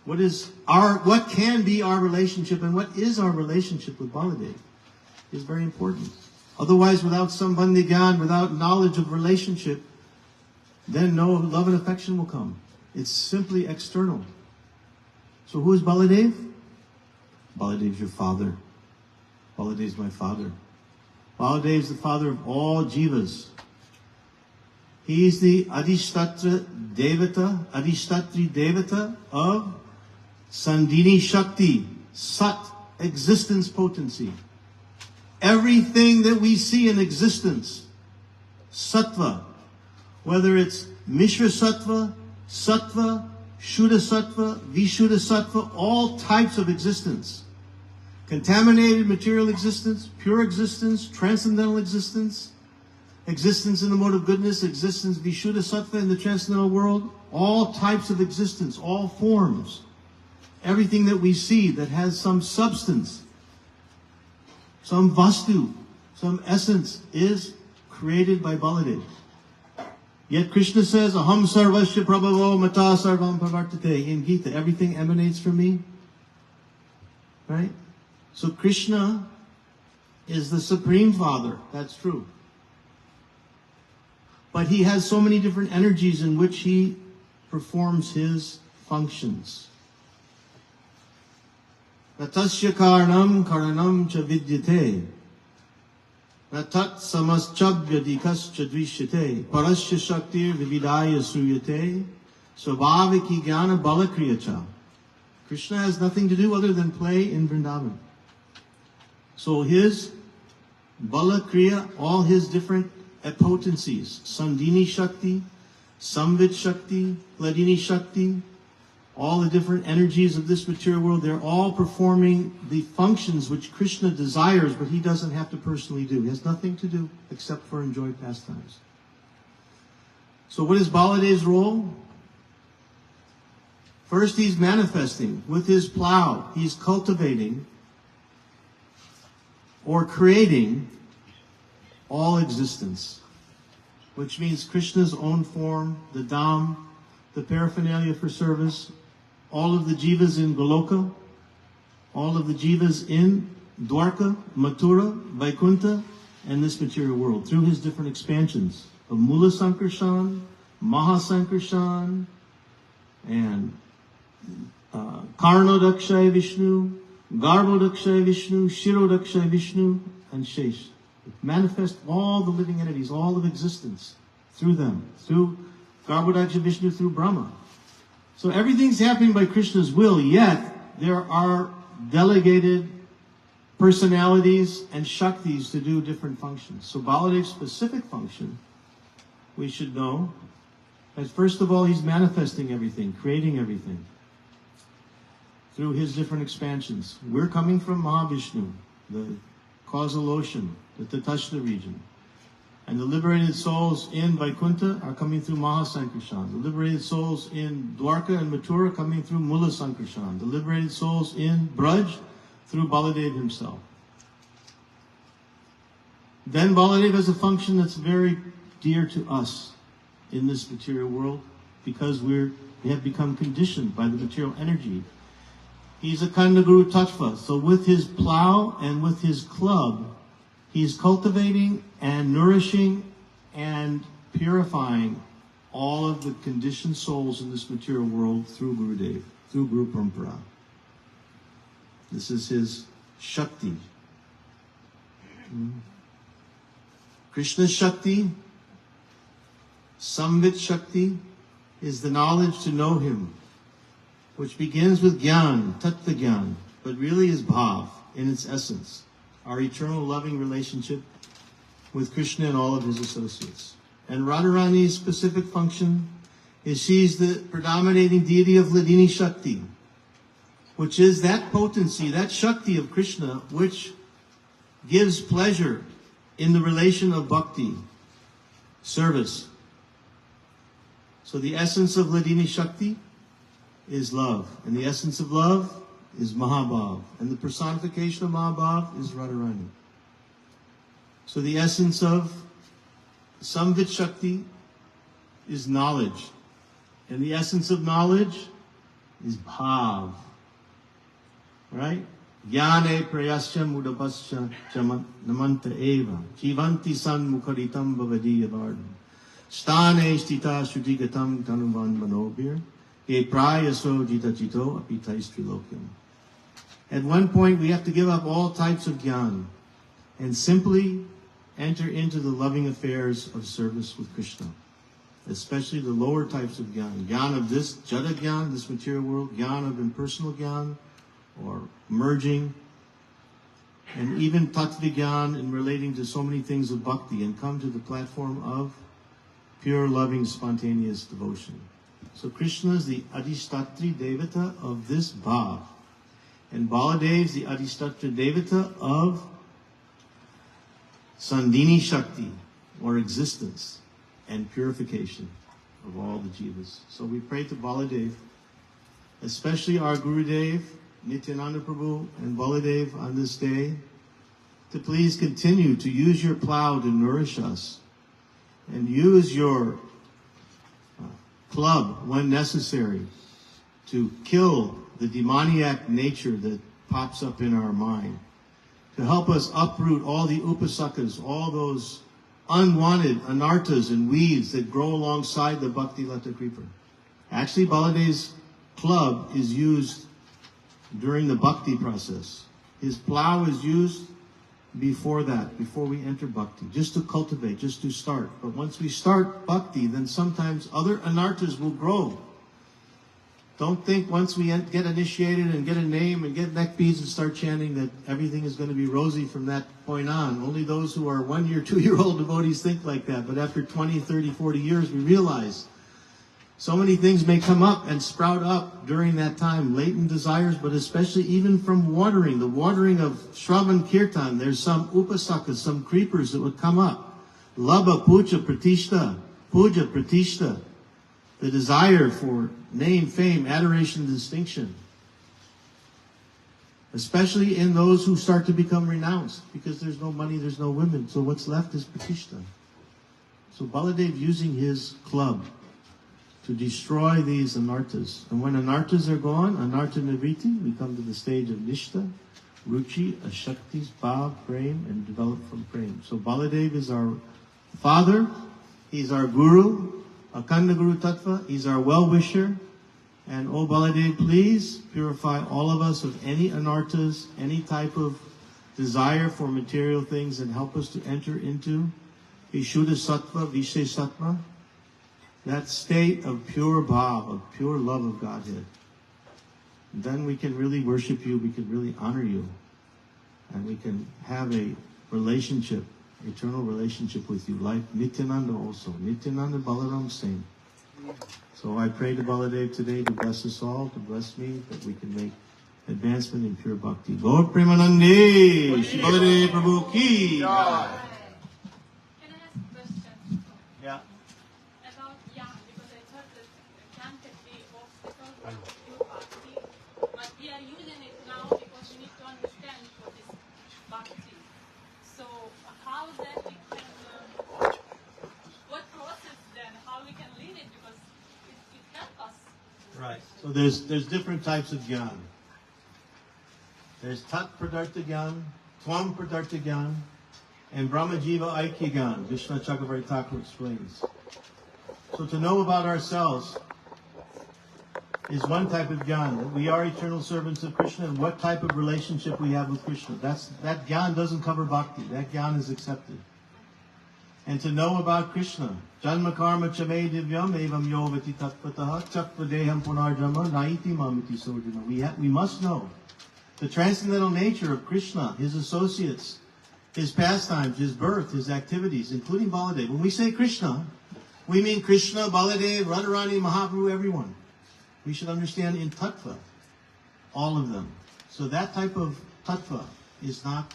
Speaker 8: what can be our relationship, and what is our relationship with Baladev is very important. Otherwise, without sambandhi gyan, without knowledge of relationship, then no love and affection will come. It's simply external. So who is Baladev? Baladev is your father. Baladev is my father. Baladev is the father of all jivas. He is the Adhishtatra Devata of Sandhini Shakti, Sat, existence potency. Everything that we see in existence, Sattva, whether it's Mishra Sattva, Sattva, Shuddha Sattva, Vishuddha Sattva, all types of existence. Contaminated material existence, pure existence, transcendental existence, existence in the mode of goodness, existence Vishuddha Sattva in the transcendental world, all types of existence, all forms. Everything that we see that has some substance, some vastu, some essence is created by Baladev. Yet Krishna says, Aham sarvasya prabhavo mata sarvam pravartate. In Gita, everything emanates from me. Right? So Krishna is the Supreme Father. That's true. But he has so many different energies in which he performs his functions. Natasya karanam karanam cha vidyate. Natat samaschabhyadikascha dvishyate. Parasya shaktir vividaya suyate. Svabhaviki jnana balakriyacha. Krishna has nothing to do other than play in Vrindavan. So his balakriya, all his different potencies, Sandini Shakti, Samvit Shakti, Hladini Shakti, all the different energies of this material world, they're all performing the functions which Krishna desires, but he doesn't have to personally do. He has nothing to do except for enjoy pastimes. So what is Baladev's role? First, he's manifesting with his plow. He's cultivating or creating all existence, which means Krishna's own form, the Dham, the paraphernalia for service, all of the jivas in Goloka, all of the jivas in Dwarka, Mathura, Vaikuntha, and this material world, through his different expansions of Mula Sankarshan, Maha Sankarshan, and Karnodakshaya Vishnu, Garbhodakshaya Vishnu, Shirodakshaya Vishnu, and Shesh. Manifest all the living entities, all of existence, through them, through Garbhodakshaya Vishnu, through Brahma. So everything's happening by Krishna's will, yet there are delegated personalities and Shaktis to do different functions. So Baladev's specific function, we should know, that first of all, he's manifesting everything, creating everything, through his different expansions. We're coming from Mahavishnu, the causal ocean, the Tatashta region. And the liberated souls in Vaikuntha are coming through Mahasankarshan. The liberated souls in Dwarka and Mathura are coming through Mula Sankarshan. The liberated souls in Braj through Baladev himself. Then Baladev has a function that's very dear to us in this material world because we have become conditioned by the material energy. He's a Kanda Guru Tattva. So with his plow and with his club, he's cultivating and nourishing and purifying all of the conditioned souls in this material world through Gurudev, through Guru Parampara. This is his Shakti. Krishna's Shakti, Samvit Shakti, is the knowledge to know him, which begins with Gyan, Tattva Gyan, but really is Bhav in its essence, our eternal loving relationship with Krishna and all of his associates. And Radharani's specific function is she's the predominating deity of Hladini Shakti, which is that potency, that Shakti of Krishna, which gives pleasure in the relation of bhakti, service. So the essence of Hladini Shakti is love. And the essence of love is Mahabhav. And the personification of Mahabhav is Radharani. So the essence of Samvit Shakti is knowledge. And the essence of knowledge is Bhav. Right? Jnane prayasya mudapasya namanta eva. Jivanti san mukharitam bhavadiya vardhan. Stane stita shudigatam tanuvan manobir. Ye prayaso jita jito apitais trilokyam. At one point, we have to give up all types of jnana and simply enter into the loving affairs of service with Krishna, especially the lower types of jnana. Jnana of this jada jnana, this material world, jnana of impersonal jnana, or merging, and even tattva jnana in relating to so many things of bhakti, and come to the platform of pure, loving, spontaneous devotion. So Krishna is the Adhistatri Devata of this Bhav. And Baladev is the Adhistatri Devata of Sandini Shakti, or existence and purification of all the jivas. So we pray to Baladev, especially our Gurudev, Nityananda Prabhu, and Baladev on this day, to please continue to use your plow to nourish us, and use your club when necessary to kill the demoniac nature that pops up in our mind, to help us uproot all the upasakas, all those unwanted anarthas and weeds that grow alongside the bhakti lata creeper. Actually, Baladev's club is used during the bhakti process. His plow is used before that, before we enter bhakti, just to cultivate, just to start. But once we start bhakti, then sometimes other anarthas will grow. Don't think once we get initiated and get a name and get neck beads and start chanting that everything is going to be rosy from that point on. Only those who are 1 year, 2 year old devotees think like that. But after 20, 30, 40 years, we realize so many things may come up and sprout up during that time. Latent desires, but especially even from watering. The watering of Shravan Kirtan, there's some upasakas, some creepers that would come up. Labha, puja, pratishta. Puja, pratishta. The desire for name, fame, adoration, distinction. Especially in those who start to become renounced. Because there's no money, there's no women. So what's left is pratishta. So Baladev using his club to destroy these anarthas. And when anarthas are gone, anartha nivriti, we come to the stage of nishta, ruchi, ashaktis, bhav, prem, and develop from prem. So Baladev is our father, he's our guru, Akhanda Guru Tattva, he's our well-wisher. And O Baladev, please purify all of us of any anarthas, any type of desire for material things, and help us to enter into Vishuddha Sattva, Vishe Sattva, that state of pure bhav, of pure love of Godhead. And then we can really worship you, we can really honor you, and we can have a relationship, eternal relationship with you, like Nityananda also. Nityananda, Balaram, same. So I pray to Baladev today to bless us all, to bless me, that we can make advancement in pure bhakti. Gaur Premanande, Shri Baladev Prabhu Ki.
Speaker 6: Can I ask a question?
Speaker 8: Yeah.
Speaker 6: About yang, because I thought that yang can be obstacle to pure bhakti, but we are using it now because we need to understand what is bhakti. So how then we can, what process then, how we can lead it, because it helps us.
Speaker 8: Right. So there's different types of gyan. There's Tat Pradartha Gyan, Tvam Pradartha Gyan, and Brahma Jiva Aikya Gyan. Vishnu Chakravarti Thakur explains. So to know about ourselves is one type of gyan, that we are eternal servants of Krishna, and what type of relationship we have with Krishna. That gyan doesn't cover bhakti. That gyan is accepted. And to know about Krishna, Janma Karma Chame Divyam Evam Yovati Tatpataha Chakva Deham Punarjama Naiti Mamiti Sojana. We must know the transcendental nature of Krishna, his associates, his pastimes, his birth, his activities, including Baladev. When we say Krishna, we mean Krishna, Baladev, Radharani, Mahaprabhu, everyone. We should understand in tattva, all of them. So that type of tattva is not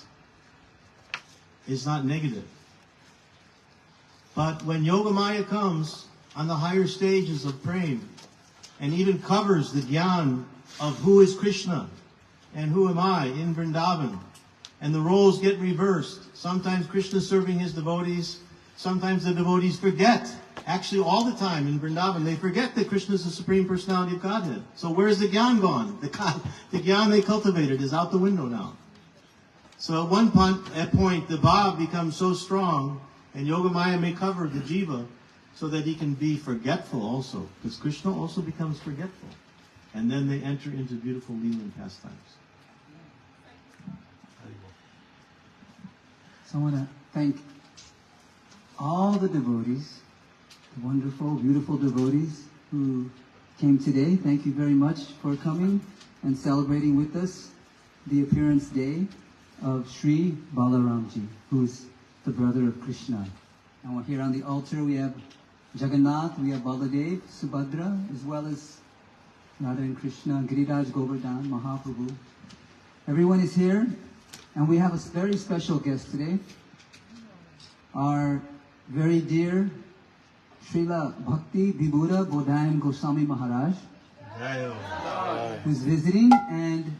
Speaker 8: negative. But when Yogamaya comes on the higher stages of prem, and even covers the gyan of who is Krishna, and who am I in Vrindavan, and the roles get reversed. Sometimes Krishna is serving his devotees, sometimes the devotees forget. Actually, all the time in Vrindavan, they forget that Krishna is the Supreme Personality of Godhead. So where's the gyan gone? The gyan they cultivated is out the window now. So at one point, the bhav becomes so strong, and Yogamaya may cover the jiva, so that he can be forgetful also. Because Krishna also becomes forgetful. And then they enter into beautiful Leela pastimes.
Speaker 3: So I want to thank all the devotees, the wonderful, beautiful devotees who came today. Thank you very much for coming and celebrating with us the appearance day of Sri Balaramji, who is the brother of Krishna. And here on the altar we have Jagannath, we have Baladev, Subhadra, as well as Radha and Krishna, Giriraj, Govardhan, Mahaprabhu. Everyone is here, and we have a very special guest today. Our very dear Srila Bhakti Vibhuda Bodhayam Goswami Maharaj, who's visiting, and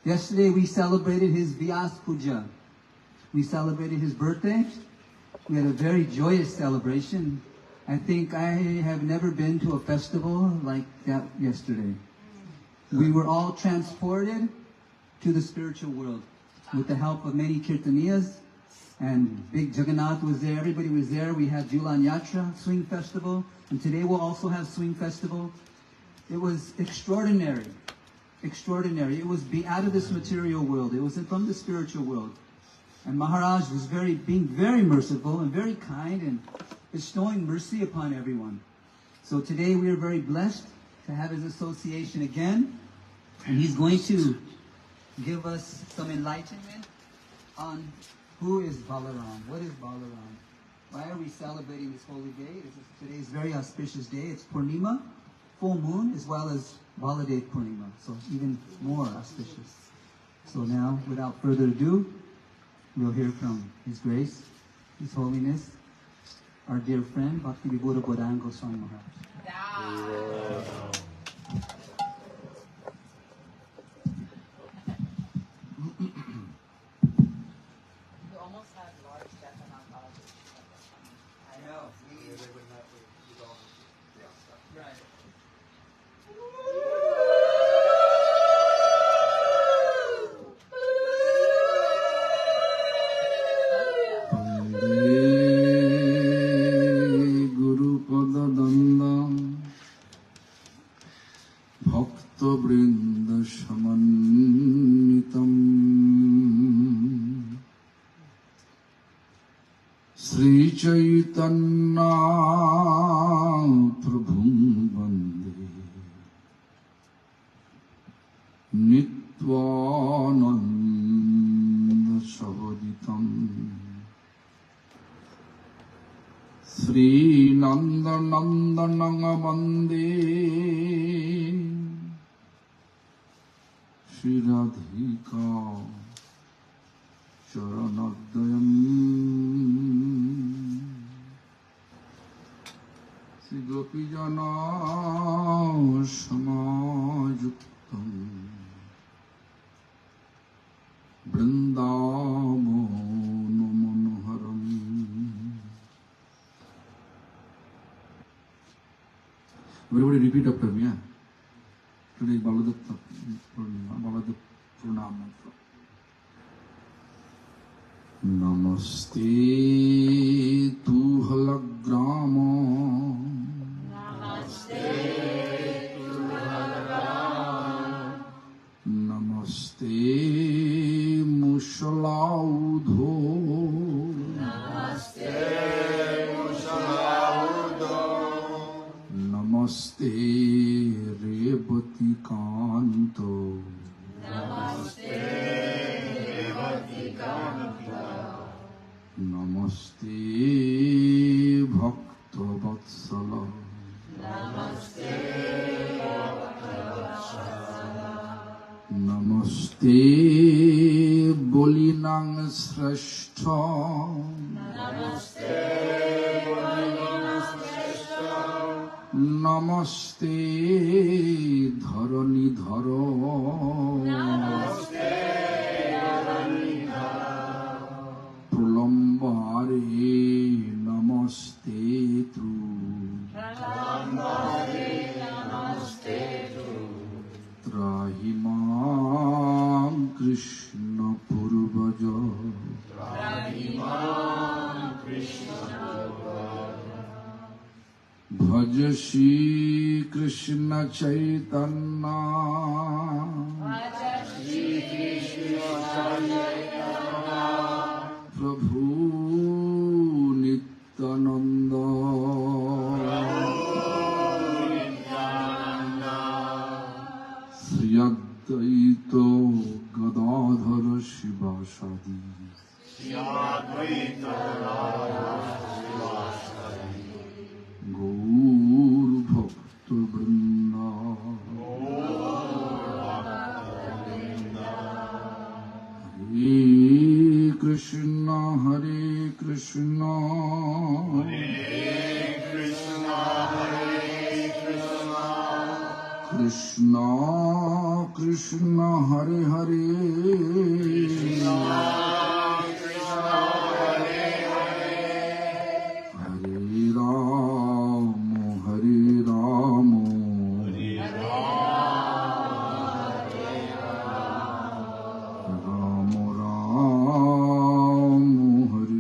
Speaker 3: yesterday we celebrated his Vyas Puja. We celebrated his birthday. We had a very joyous celebration. I think I have never been to a festival like that yesterday. We were all transported to the spiritual world with the help of many kirtaniyas And big Jagannath was there, everybody was there. We had Julan Yatra, Swing Festival, and today we'll also have Swing Festival. It was extraordinary, extraordinary. It was out of this material world. It was from the spiritual world. And Maharaj was being very merciful and very kind and bestowing mercy upon everyone. So today we are very blessed to have his association again. And he's going to give us some enlightenment on who is Balaram. What is Balaram? Why are we celebrating this holy day? Today's a very auspicious day. It's Purnima, full moon, as well as Baladev Purnima. So even more auspicious. So now, without further ado, we'll hear from His Grace, His Holiness, our dear friend, Bhakti Vibhuta Bodhan Goswami Maharaj.
Speaker 1: You almost had large death and oncology.
Speaker 3: I know.
Speaker 1: Right.
Speaker 4: Sri Chaitanya Prabhum Vande Nityananda Savaditam Sri Nanda Nandananga Vande Shri Radhika Charanadayam Sri Gopijana Samajuktam Vrindavana Manoharam. Everybody repeat after me. Today is Baladev Purnima. Namaste tu halagrama. Namaste tu halagrama. Namaste mushalaudho. Namaste mushalaudho. Namaste rebati kanto. Namaste rebati kanto. Namaste Bhakta Vatsala. Namaste Bhakta Vatsala. Namaste Bolinang Srashta. Namaste Bolinang Srashta. Namaste Dharani Dharo. Namaste Dharani Dharo. Pralambare namaste tu. Pralambare namaste tu. Trahimam Krishna Purvaja. Trahimam Krishna Purvaja. Bhaja Shri Krishna Chaitanya. Bhaja Shri Krishna Chaitanya. Prabhu Nityananda. Sri Advaita Gadadhara Shivasadi. Sri Advaita Gadadhara Shivasadi. Gaur Bhakta Vrinda. Hare Krishna, Hare Krishna, Hare Krishna, Hare Krishna, Krishna Krishna, Hare Hare, Krishna Krishna, Hare Hare, Hare Rama, Hare Rama, Hare Rama, Rama Rama, Hare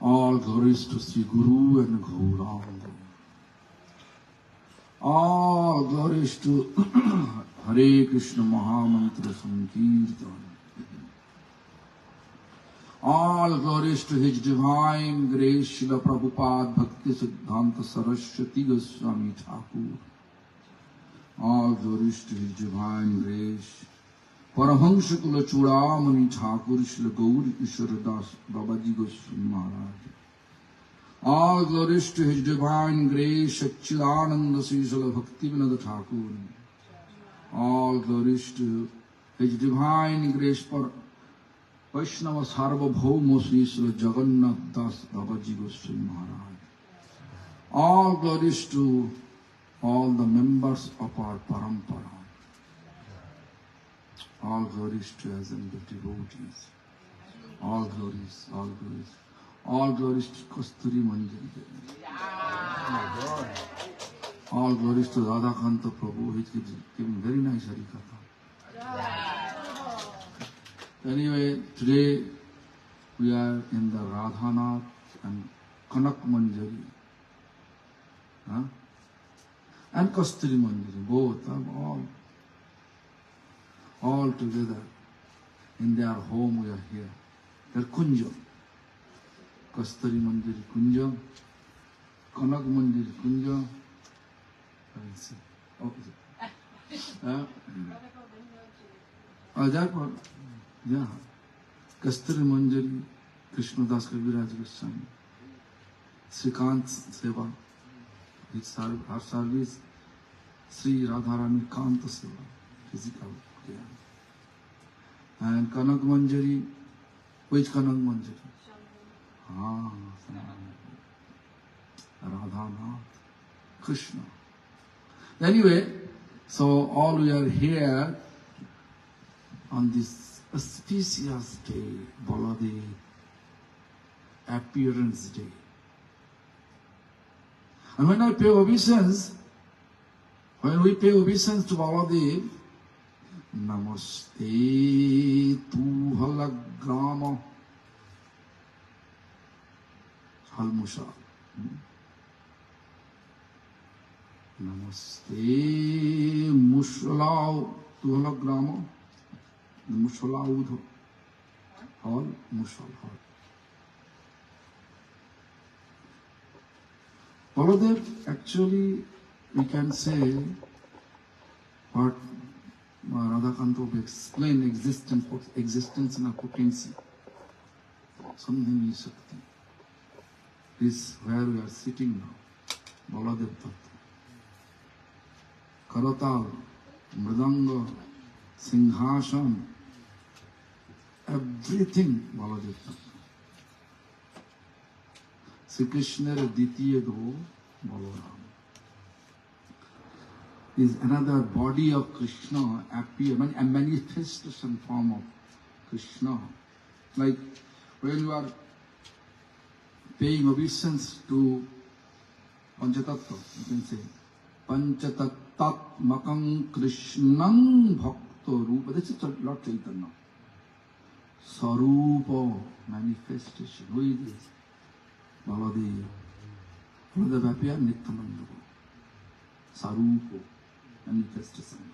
Speaker 10: All glories to Sri Guru and Gauranga. All glories to Hare Krishna Mahamantra Sankirtan. All glories to His Divine Grace, Srila Prabhupada Bhakti Siddhanta Saraswati Goswami Thakur. All glories to His Divine Grace, Paramahansa Kula Chudamani Thakur, Srila Gauri Kishore Das Babaji Goswami Maharaj. All glories to His Divine Grace, Satchidananda Sri Srila Bhaktivinoda Thakur. All glories to His Divine Grace, Vaishnava Sarvabhauma Sri Srila Jagannath Das Babaji Goswami Maharaj. All glories to all the members of our parampara. All glories to assembled devotees. All glories, all glories. All glories to Kasturi Manjari. All glories to Radhakanta Prabhu. He is giving very nice Harikatha. Anyway, today we are in the Radhanath and Kanak Manjari. Huh? And Kasturi Manjari, both are all together in their home. We are here. Their Kunja. Kasturi Manjari Kunja, Kanak Manjari Kunja. I will see. Therefore, yeah, Kasturi Manjari, Krishnadas Kaviraj Goswami, Srikant Seva, her service, Sri Radharani Kanta Seva, physical care. And Kanak Manjari, which Kanak Manjari? Radhanath, Krishna. Anyway, so all we are here on this auspicious day, Baladev appearance day. And when we pay obeisance to Baladev, Namaste tu halagrama halmusha. Namaste mushalau tu halagrama. Mushalau hal mushal hal. Baladev, actually, we can say what Radhakanta will explain existence and potency. Something is Shakti. This where we are sitting now. Baladev Tattva. Karatal, Mridanga, Singhashan, everything Baladev Tattva. Sri Krishna Ditiya Do Balaram is another body of Krishna, a manifestation form of Krishna. Like when you are paying obeisance to Panchatattva, you can say Panchatattmatmakam Krishnam Bhakta Rupa. This is Lord Chaitanya. Sarupa, manifestation. Who is this? Baladev. Baladev appeared Nityananda. Sarupa, manifestation.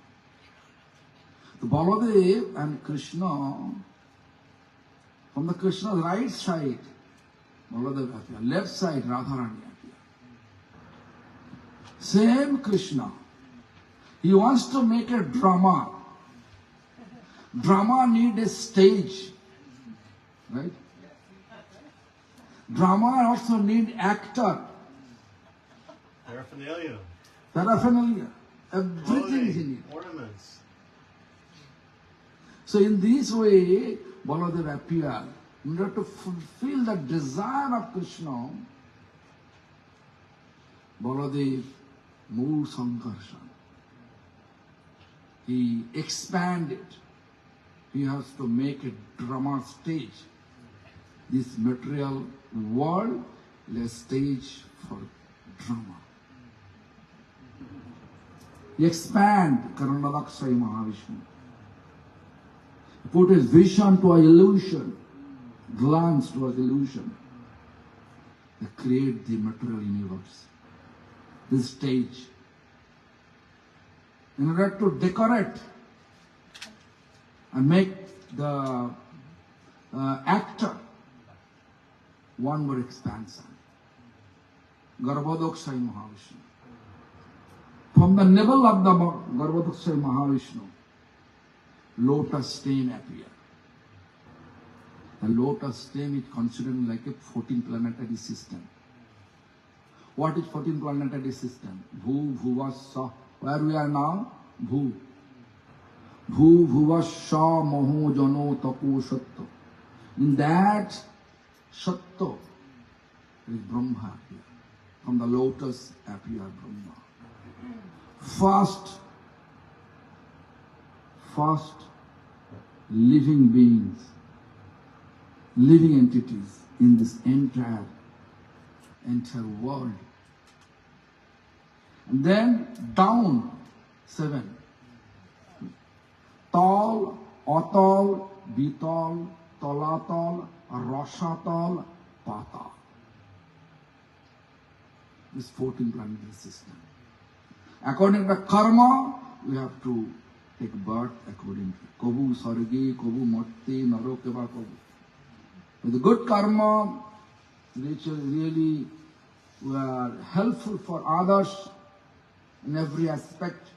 Speaker 10: The Baladev and Krishna, from the Krishna's right side, Baladev appeared. Left side, Radharani appeared. Same Krishna. He wants to make a drama. Drama needs a stage. Right? Drama also needs actor.
Speaker 8: Paraphernalia.
Speaker 10: Paraphernalia. Everything is in it.
Speaker 8: Ornaments.
Speaker 10: So in this way, Baladev appeared. In order to fulfill the desire of Krishna, Baladev moved Sankarshan. He expanded. He has to make a drama stage. This material world is a stage for drama. He expand Karanadakshay Mahavishnu. He put his vision to an illusion, glance to an illusion. They create the material universe, this stage. In order to decorate and make the actor one more expansion. Garbhodakshay Mahavishnu. From the navel of the Garbhodakshay Mahavishnu, lotus stem appear. The lotus stem is considered like a 14 planetary system. What is 14 planetary system? Bhu, Bhuva, Sa. Where we are now? Bhu. Bhu, Bhuva, Sa, Maho, Jano, Tapo, Sattva. In that Sattva is Brahma appear. From the lotus appear Brahma. First living beings, living entities in this entire world. And then down 7. Tal, Atal, Bital, Talatal, Rashatal, Patal. This 14 planetary system. According to karma, we have to take birth according to Kobu Sargi, Kobu Matti, Narokeva Kobu. With the good karma, nature really were helpful for others in every aspect.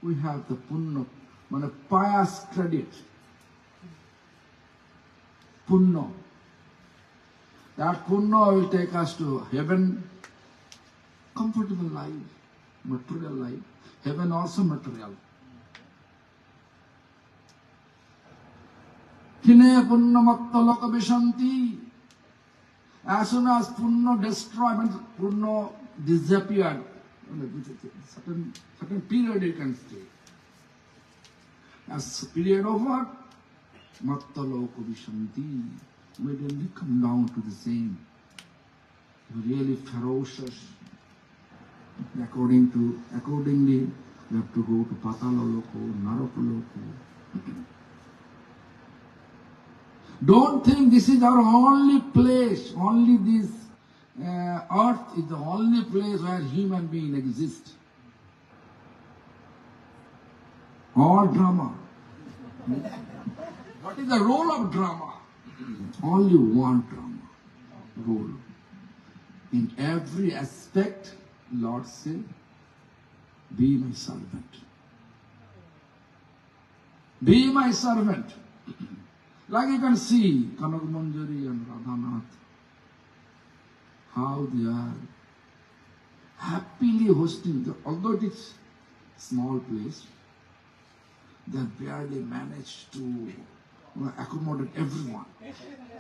Speaker 10: We have the punna, pious credit. Punna. That punna will take us to heaven, comfortable life, material life. Heaven also material. Kine punna matta loka vishanti. As soon as punna destroyed, punna disappeared. Certain period you can stay. As period over, matta loka vishanti. Immediately come down to the same. Really ferocious. Accordingly, we have to go to Patala Loko, Naraka Loko. Don't think this is our only place, only this earth is the only place where human beings exist. All drama. What is the role of drama? Only one drama role. In every aspect, Lord said, be my servant. Be my servant. Like you can see, Kanak Manjari and Radhanath, how they are happily hosting, although it is a small place, they have barely managed to accommodate everyone.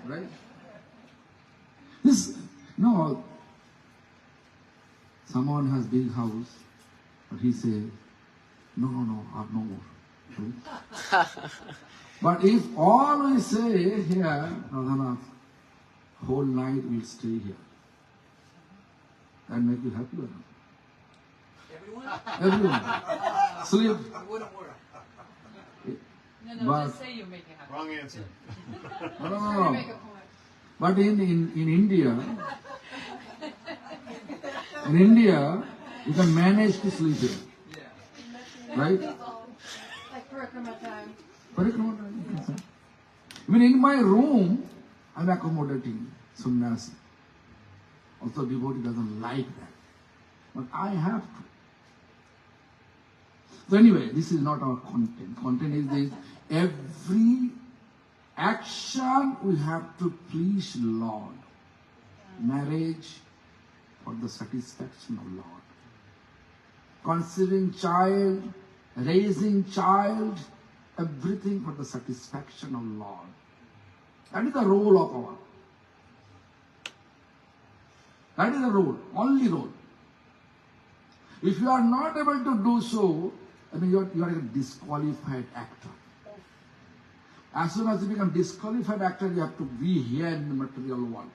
Speaker 10: Right? Someone has big house, but he say, no, I have no more. Right? But if all we say here, Radhanath, whole night we'll stay here, that make you happy or not? Everyone. Sleep.
Speaker 1: Wouldn't work.
Speaker 6: No,
Speaker 10: But,
Speaker 6: just say you make it happen.
Speaker 8: Wrong answer.
Speaker 10: No.
Speaker 1: Make a point.
Speaker 10: But in India, you can manage to sleep here. Right?
Speaker 1: Like Purikrama time.
Speaker 10: Even in my room, I'm accommodating sannyasi. Also, devotee doesn't like that. But I have to. So anyway, this is not our content. Content is this. Every action we have to please Lord. Marriage for the satisfaction of Lord. Conceiving child, raising child, everything for the satisfaction of Lord. That is the role of our. That is the role, only role. If you are not able to do so, I mean you are a disqualified actor. As soon as you become disqualified actor, you have to be here in the material world.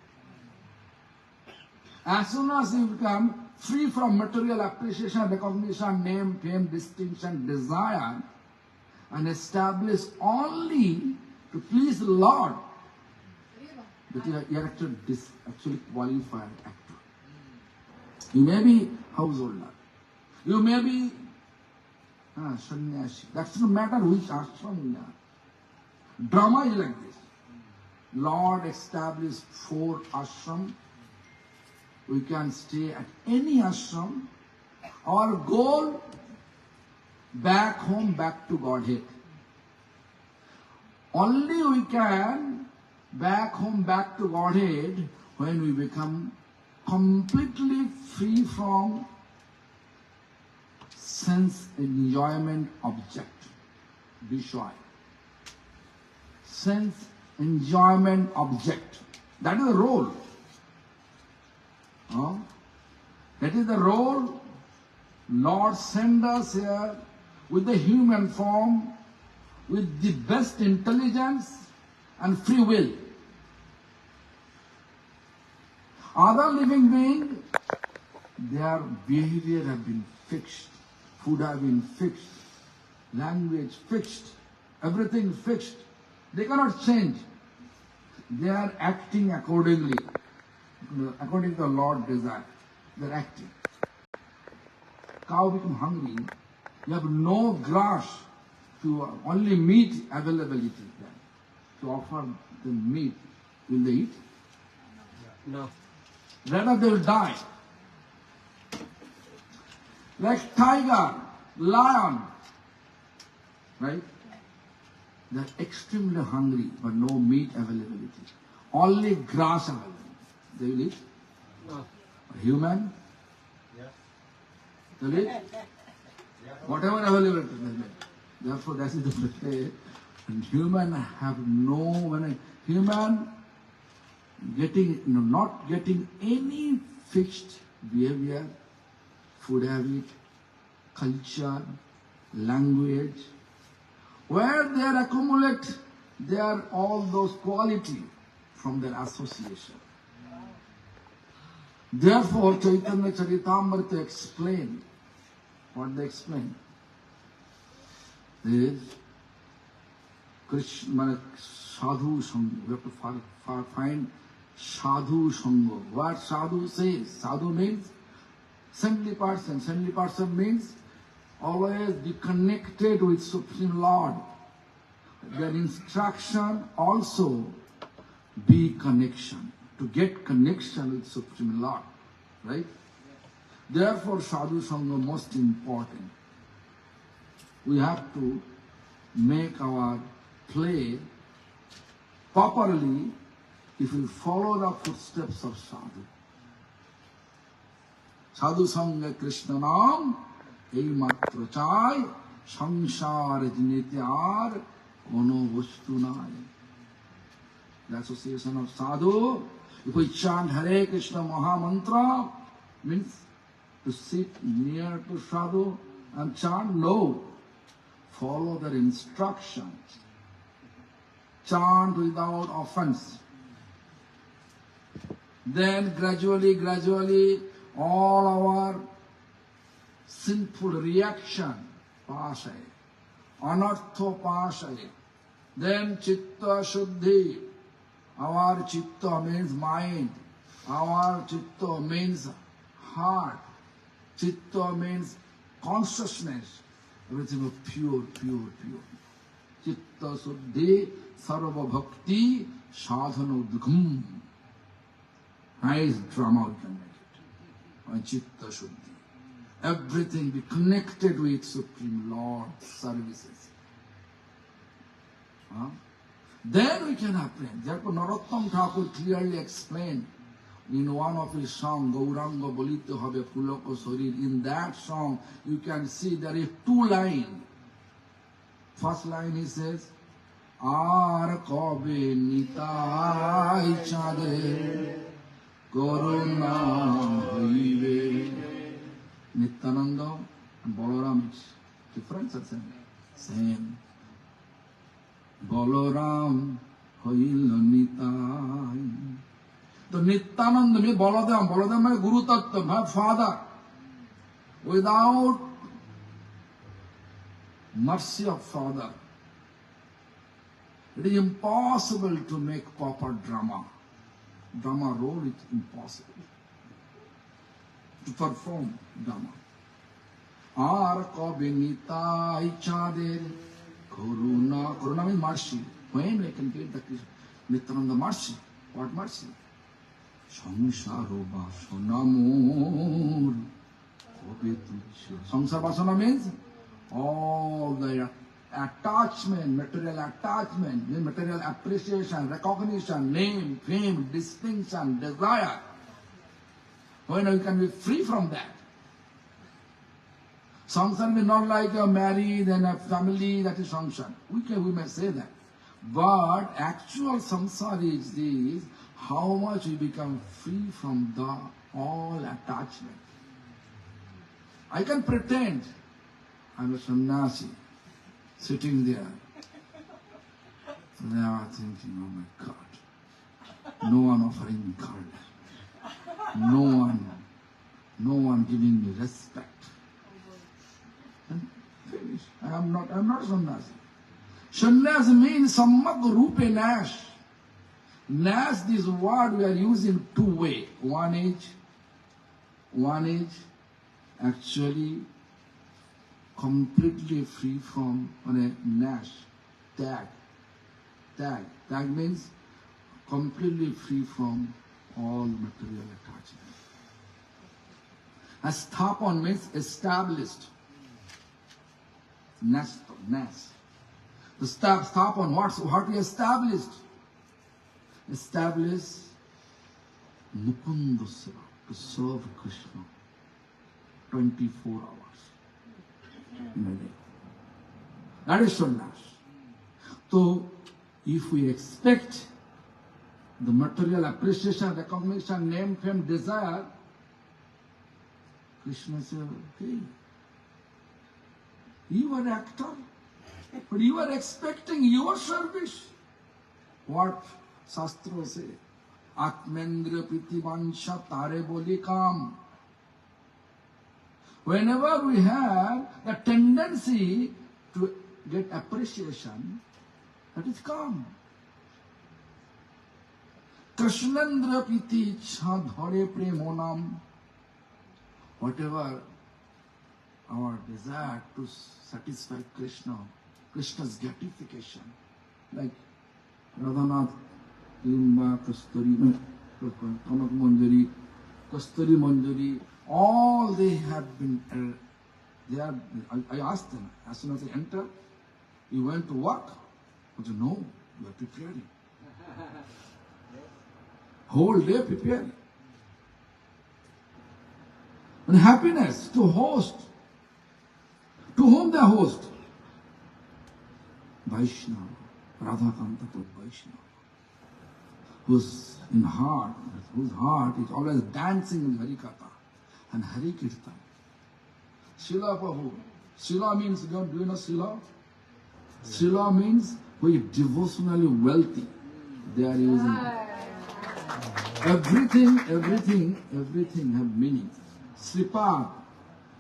Speaker 10: As soon as you become free from material appreciation, recognition, name, fame, distinction, desire, and establish only to please the Lord, that you are actually qualified actor. You may be householder. You may be sannyasi. That's no matter which ashram we are. Drama is like this. Lord established 4 ashram. We can stay at any ashram. Our goal, back home, back to Godhead. Only we can back home, back to Godhead when we become completely free from sense enjoyment object, Vishwa. Sense enjoyment object. That is the role. That is the role. Lord sent us here with the human form, with the best intelligence and free will. Other living beings, their behavior have been fixed, food have been fixed, language fixed, everything fixed. They cannot change. They are acting accordingly, according to the Lord's desire. They are acting. Cow become hungry, you have no grass to only meat availability then. To offer them meat, will they eat?
Speaker 2: No.
Speaker 10: Rather they will die. Like tiger, lion, right? They are extremely hungry, but no meat availability. Only grass available. They will eat?
Speaker 2: No.
Speaker 10: Human? They will eat? Whatever available to them. Therefore, that is the way. And human have no, when a human not getting any fixed behavior, food habit, culture, language, where they are accumulate, they are all those quality from their association. Therefore, Chaitanya Charitamrita explain what they explain is Krishna sadhu sangha. We have to find sadhu sangha. What sadhu says? Sadhu means saintly person. Saintly person means always be connected with Supreme Lord. Their instruction also be connection. To get connection with Supreme Lord. Right? Therefore, sadhu sangha most important. We have to make our play properly if we follow the footsteps of sadhu. Sadhu sangha Krishna naam ei matra chai samsara jinityar kono vastu nai. The association of sadhu. If we chant Hare Krishna Maha Mantra, means to sit near to sadhu and chant, no. Follow their instructions. Chant without offense. Then gradually, all our sinful reaction pass away. Anartha pass away. Then chitta shuddhi. Our chitta means mind. Our chitta means heart. Chitta means consciousness. Everything was pure. Chitta suddhi sarva bhakti sadhana udgham. Nice drama we can make it. On chitta suddhi. Everything be connected with Supreme Lord services. Then we can apprehend. Therefore, Narottam Thakur clearly explained in one of his songs, Gauranga Bolite Habe Puloko Sorir. In that song, you can see there is 2 lines. First line he says, Ar Kobe Nitai Chade Koruna Hoive. Nityananda and Balaram is different or same? Same. Balaram Hoil Nitai. The Nityananda means Balaram. Balaram means Guru Tattva, my father. Without mercy of father, it is impossible to make proper drama. drama role, it's impossible to perform drama. Ar kabe nitai chader karuna. Karuna means mercy. When I can get the Nityananda mercy? What mercy? Samsaro vasana mor kabe tuchhe. Samsara vasana means all the attachment, material attachment, material appreciation, recognition, name, fame, distinction, desire. When we can be free from that. Samsara is not like a married and a family, that is samsara. We may say that. But actual samsara is this, how much we become free from the all attachment. I can pretend I'm a sannyasi sitting there. They are thinking, oh my God, no one offering me card. No one giving me respect. And finish. I'm not sannyasi. Sannyas means sammak rupe nash. Nash, this word we are using two ways. One is actually completely free from nash, tag. Tag means completely free from all material attachment. As sthapan means established. Nest. The sthapan, what we established? Establish Mukunda Seva, to serve Krishna 24 hours in a day. That is sannyas. So, if we expect the material appreciation, recognition, name, fame, desire, Krishna says, hey, you are an actor, but you are expecting your service. What Shastra say? Atmendra priti vansha tare boli kam. Whenever we have the tendency to get appreciation, that is calm. Krishnendra priti ichha dhare premonam. Whatever our desire to satisfy Krishna, Krishna's gratification, like Radhanath, Limba, Kasturi, Kanak Manjari, Kasturi Manjari, all they have been, I asked them, as soon as I enter, you went to work? I said, no, you are preparing. Whole day preparing. And happiness to host. To whom they host? Vaishnava, Radhakanta Vaishnava, whose heart is always dancing in Harikatha and Harikirtan. Srila Prabhu. Srila means, do you know Srila? Srila means we are devotionally wealthy. They are using everything have meaning. Sripad,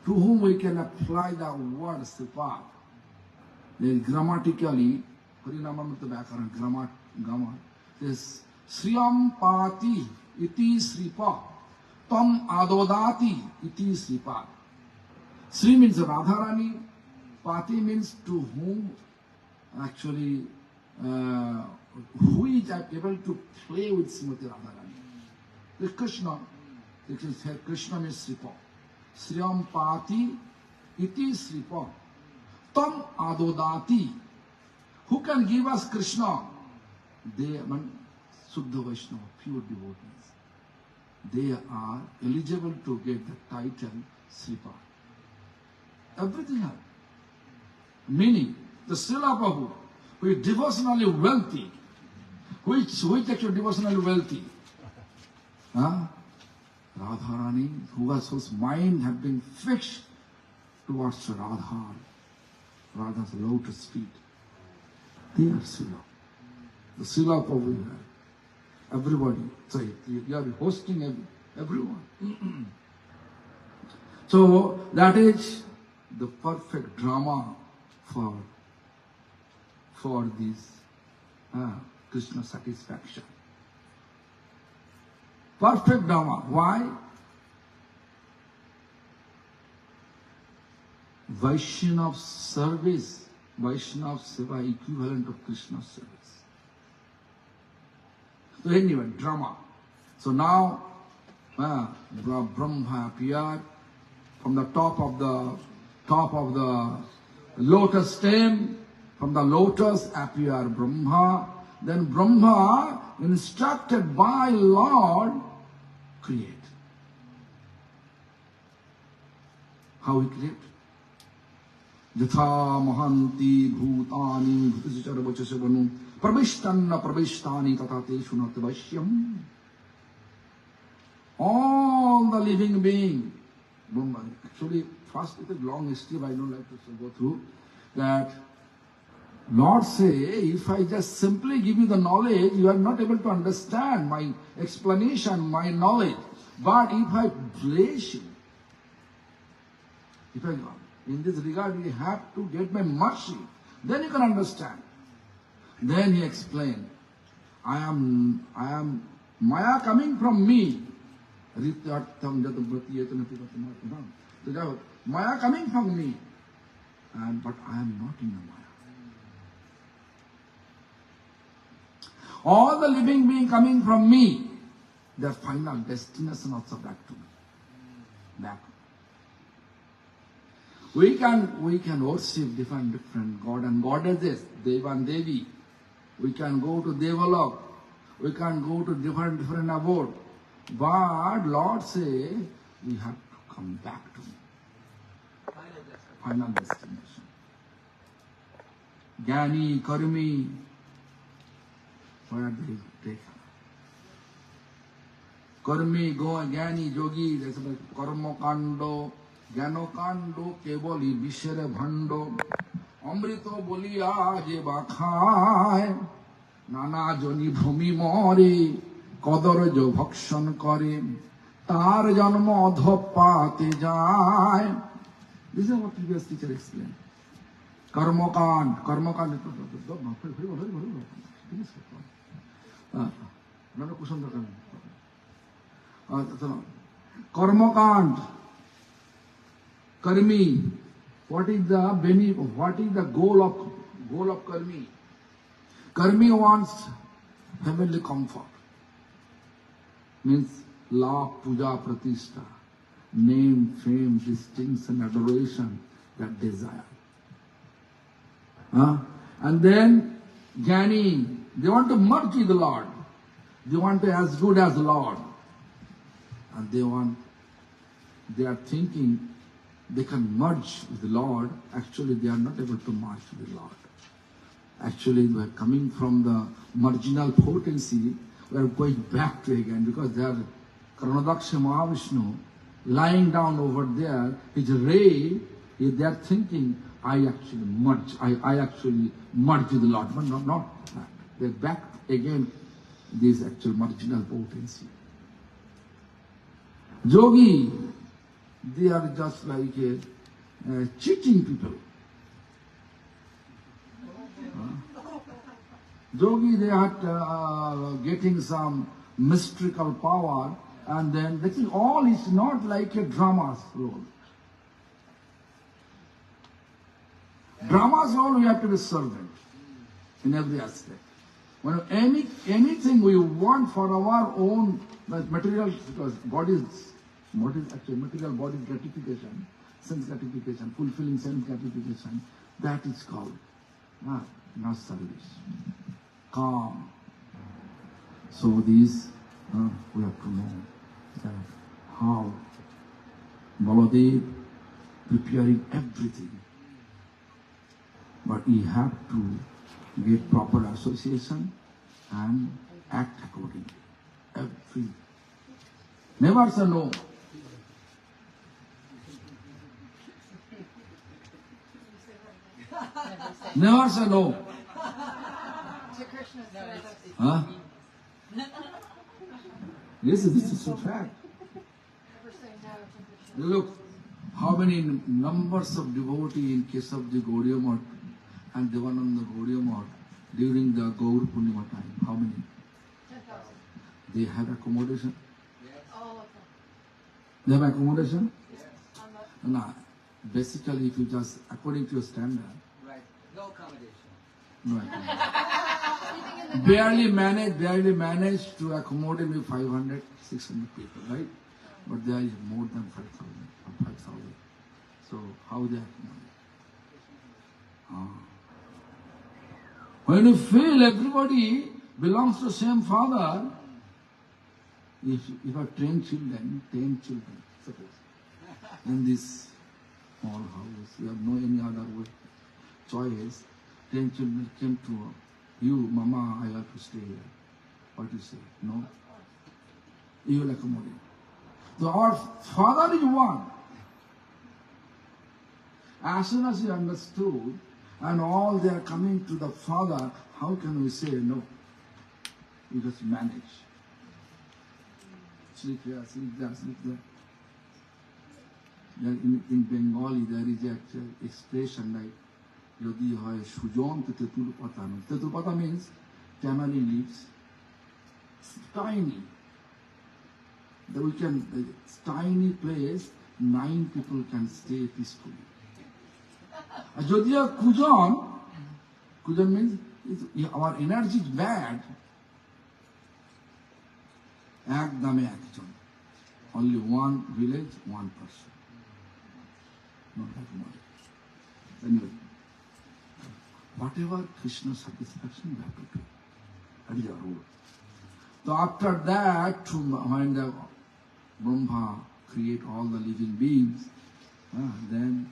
Speaker 10: to whom we can apply the word Sripad. Grammatically, Harinamamrita Vyakaran, grammar, says Sriyam Pati iti Sripa, Tam Adodati iti Sripad. Sri means Radharani, Pati means to whom actually, who is able to play with Srimati Radharani. The Krishna means Sripa. Sriyam Pati iti Sripa. Tam Adodati. Who can give us Krishna? They are Suddha Vaishnava, pure devotees. They are eligible to get the title Sripa. Everything else. Meaning, the Srila Prabhu, who is devotionally wealthy. Which actually devotionally wealthy? Radharani, whose mind had been fixed towards Radha's lotus feet. They are Srila. The Srila Prabhu, everybody. So you are hosting everyone. So that is the perfect drama for this Krishna satisfaction. Perfect Dharma. Why? Vaishnava service, Vaishnava seva equivalent of Krishna service. So anyway, drama. So now Brahma appeared from the top of the lotus stem. From the lotus appeared Brahma. Then Brahma, instructed by Lord, create. How he create? Jatha mahanti bhutani bhutasichara vachasavanu pravishtanna pravishtani tatate shunatavashyam. All the living beings, actually, first it is long history, but I don't like to go through that. Lord say, if I just simply give you the knowledge, you are not able to understand my explanation, my knowledge. But if I bless you, in this regard, you have to get my mercy, then you can understand. Then he explained, I am Maya coming from me. Maya coming from me, but I am not in the Maya. All the living beings coming from me, their final destination also back to me. Back. We can worship different God and goddesses, Deva and Devi. We can go to Devalok. We can go to different abode. But Lord say, we have to come back to me. Final destination. Jnani, Karmi, where they take Karmi, go, Jnani, Yogi, there's a Karma Kando, Jnano Kando, Kevoli, Bishere Bhando, Amrito Bolia, Jeba Khai, Nana Joni Bhumi Mori, Kodor Jo Bhakshan Kore, Tar Janmo Dhopate Jai. This is what previous teacher explained. Karmakand, Karmakand, Karmi. What is the benefit? What is the goal of Karmi? Karmi wants heavenly comfort. Means love, puja, pratishtha, name, fame, distinction, adoration, that desire. And then Jnani, they want to merge with the Lord. They want to be as good as the Lord. And they are thinking they can merge with the Lord. Actually, they are not able to merge with the Lord. Actually, they are coming from the marginal potency. We are going back to again because they are Karanadaksha Mahavishnu lying down over there. His ray, they are thinking, I actually merge with the Lord. But not that. They are back again, this actual marginal potency. Yogi, they are just like cheating people. Yogi, they are getting some mystical power, and then this is all is not like a drama's role. Drama's role, we have to be servant in every aspect. When anything we want for our own material, because what is actually material body gratification, sense gratification, fulfilling sense gratification, that is called not service. Calm. So these we have to know that how Baladev preparing everything. But we have to get proper association and act accordingly. Never say no. Never say no. Huh? This is a fact. Look, how many numbers of devotees in case of the Gaudiya Math and Devananda Gaudiya Math during the Gaur Purnima time. How many? 10,000. They had accommodation. They have accommodation? No. Basically, if you just, according to your standard,
Speaker 3: Right. No accommodation.
Speaker 10: no accommodation. barely manage to accommodate maybe 500, 600 people, right? But there is more than 5,000 or 5,000. So how they accommodate? When you feel everybody belongs to the same father, if you have 10 children, suppose, in this small house, you have no any other way, choice, 10 children came to you, Mama, I have to stay here. What you say? No? You will accommodate. So our father is one. As soon as you understood, and all they are coming to the father, how can we say no? You just manage. Sleep here, sleep there, sleep there. In Bengali, there is actual expression like, Yodi hoy sujon to tetul patano. Tetul pata means tamarind leaves, tiny. Tiny place, 9 people can stay peacefully. Gaudiya kujan means our energy is bad. Ekdame ekjon. Only one village, one person. Not that much. Anyway, whatever Krishna's satisfaction, we have to do. That is our rule. So after that, when the Brahma create all the living beings, then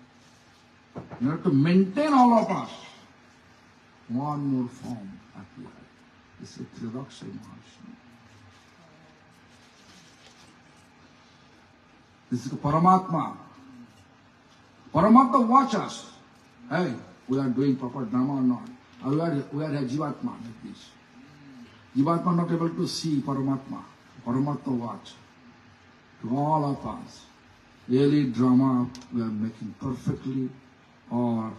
Speaker 10: you have to maintain all of us. One more form appeared. This is Tridakshay Maharshi. This is Paramatma. Paramatma watch us. Hey, we are doing proper dharma or not. We are a Jivatma like this. Jivatma not able to see Paramatma. Paramatma watch. To all of us. Really drama we are making perfectly or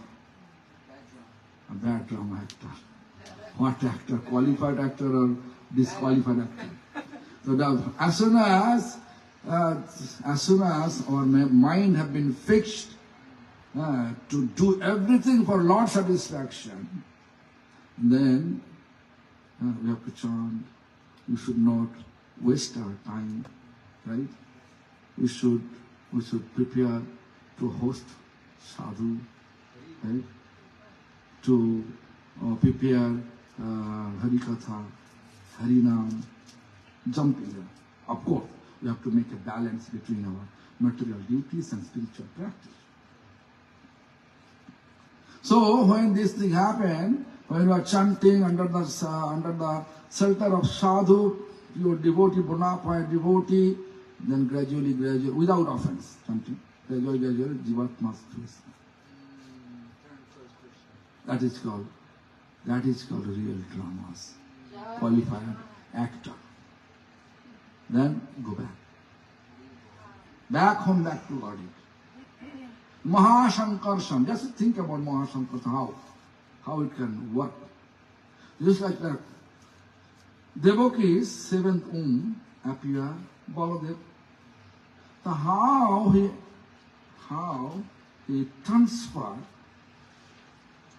Speaker 10: a bad drama actor. What actor? Qualified actor or disqualified actor? So as soon as our mind have been fixed to do everything for Lord's satisfaction, then we have to chant. We should not waste our time, right? We should prepare to host sadhu, right? To prepare Harikatha, Harinam, jumping there. Of course, we have to make a balance between our material duties and spiritual practice. So when this thing happened, when you are chanting under the shelter of sadhu, your devotee, bona fide devotee, then gradually, without offense, chanting, gradually, Jivatma's face. That is called real dramas. Qualified actor. Then go back. Back home, back to Gaudiya. Mahashankarshan. Just think about Mahashankarshan, how it can work. Just like that. Devaki's seventh appear Baladev. So how he transferred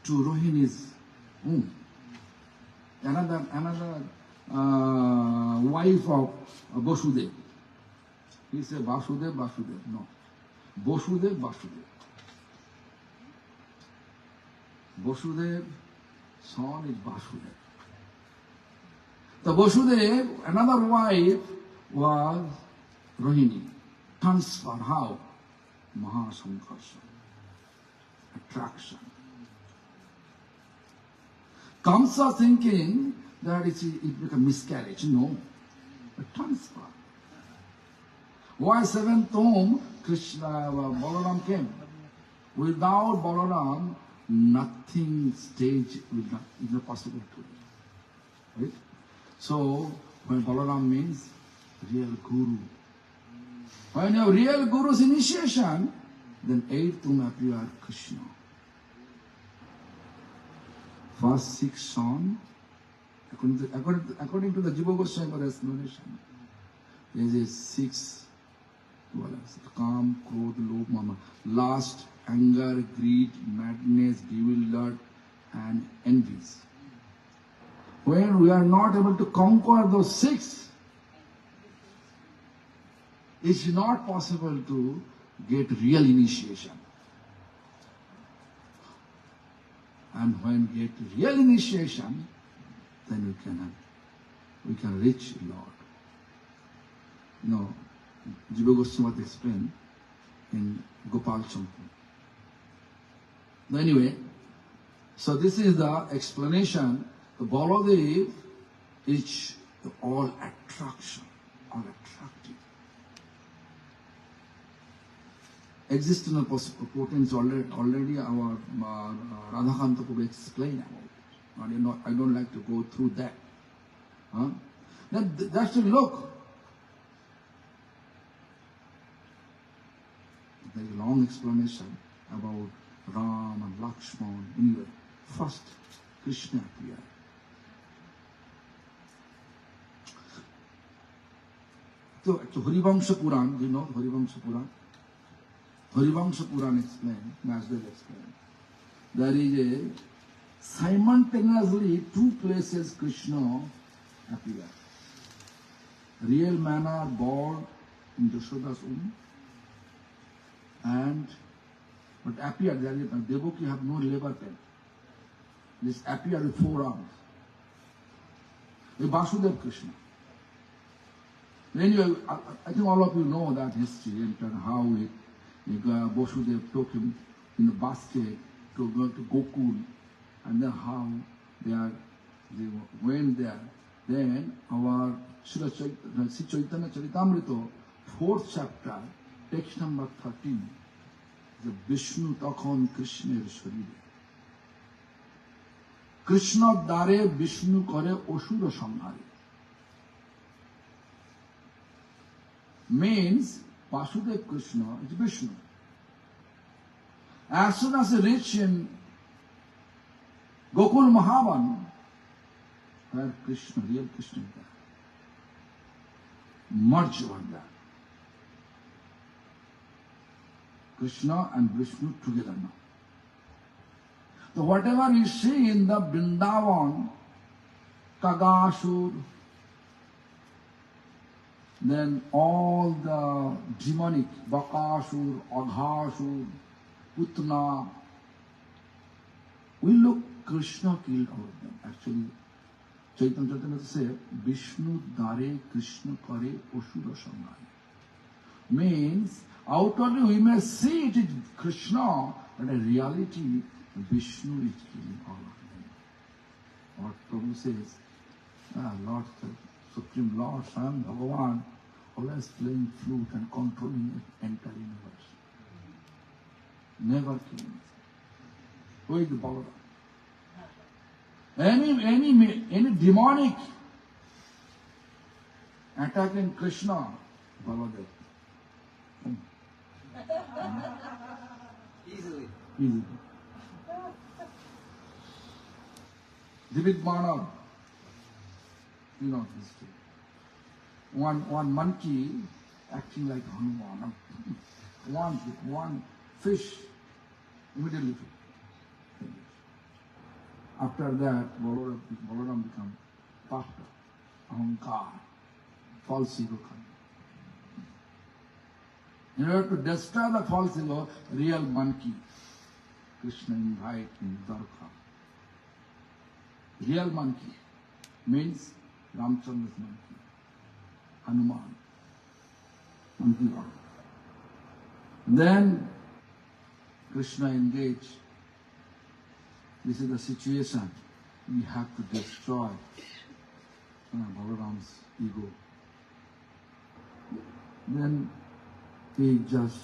Speaker 10: to Rohini's another wife of Vasudev. He said Vasudev. No. Vasudev. Vasudev, son is Vasudev. The Vasudev, another wife was Rohini. Transfer, how? Mahasankarshan. Attraction. Kamsa thinking that it became miscarriage. No. A transfer. Why seventh Krishna, Balaram came? Without Balaram, nothing stage is not possible to do. Right? So, when Balaram means real guru. When you have real guru's initiation, then eighth appear Krishna. First 6 songs, according to the Jiva Goswami explanation, there is 6 Calm, krodh, lobh, mama. Lust, anger, greed, madness, bewildered, and envies. When we are not able to conquer those six, it's not possible to get real initiation. And when we get real initiation, then we can reach Lord. You know, Jiva Goswami explained in Gopal Champu. Anyway, so this is the explanation. The Baladev is all attraction, all attractive. Existential potence already our Radhakanta Prabhu explained about it. I don't like to go through that. That's to look. There's a long explanation about Ram and Lakshman. Anyway, first Krishna appeared. So Harivangsha Puran, you know Harivangsha Puran? Harivangsha Puran explained, Masdev explained, there is a simultaneously two places Krishna appeared. Real manna born in Yashoda's womb, but appeared there. Devaki have no labor pain. This appeared with 4 arms. The Vasudev Krishna. Anyway, I think all of you know that history and how Vasudev took him in the basket to go to Gokul, and then how they went there. Then our Sri Chaitanya Charitamrita, 4th chapter, text number 13, the Vishnu Takhon Krishna Sharire. Krishna Dare Vishnu Kare Osura Samhare. Means Vasudev Krishna is Vishnu. As soon as he reached in Gokul Mahavan, where Krishna, real Krishna is there, merge over there. Krishna and Vishnu together now. So whatever you see in the Vrindavan, Kagasur, then all the demonic, Bakasur, Aghasur, Putna, we look, Krishna killed all of them. Actually, Chaitanya says, Vishnu Dare Krishna Kare Osura Samhare. Means, outwardly we may see it is Krishna, but in reality, Vishnu is killing all of them. What Prabhu says, Lord, Supreme Lord, Swam Bhagavan, always playing flute and controlling the entire universe. Never killing. Who is the Balaram? Any demonic attacking Krishna, Baladev.
Speaker 4: Easily.
Speaker 10: David Balaram, you know this too. One monkey acting like Hanuman. One fish immediately finished. After that, Balaram become Pata, Ahankar, false ego. In order to destroy the false ego, real monkey, Krishna invite in Dwarka. Real monkey means Ramchandra's monkey, Hanuman, monkey God. Then Krishna engaged. This is the situation. We have to destroy Balaram's ego. Then he just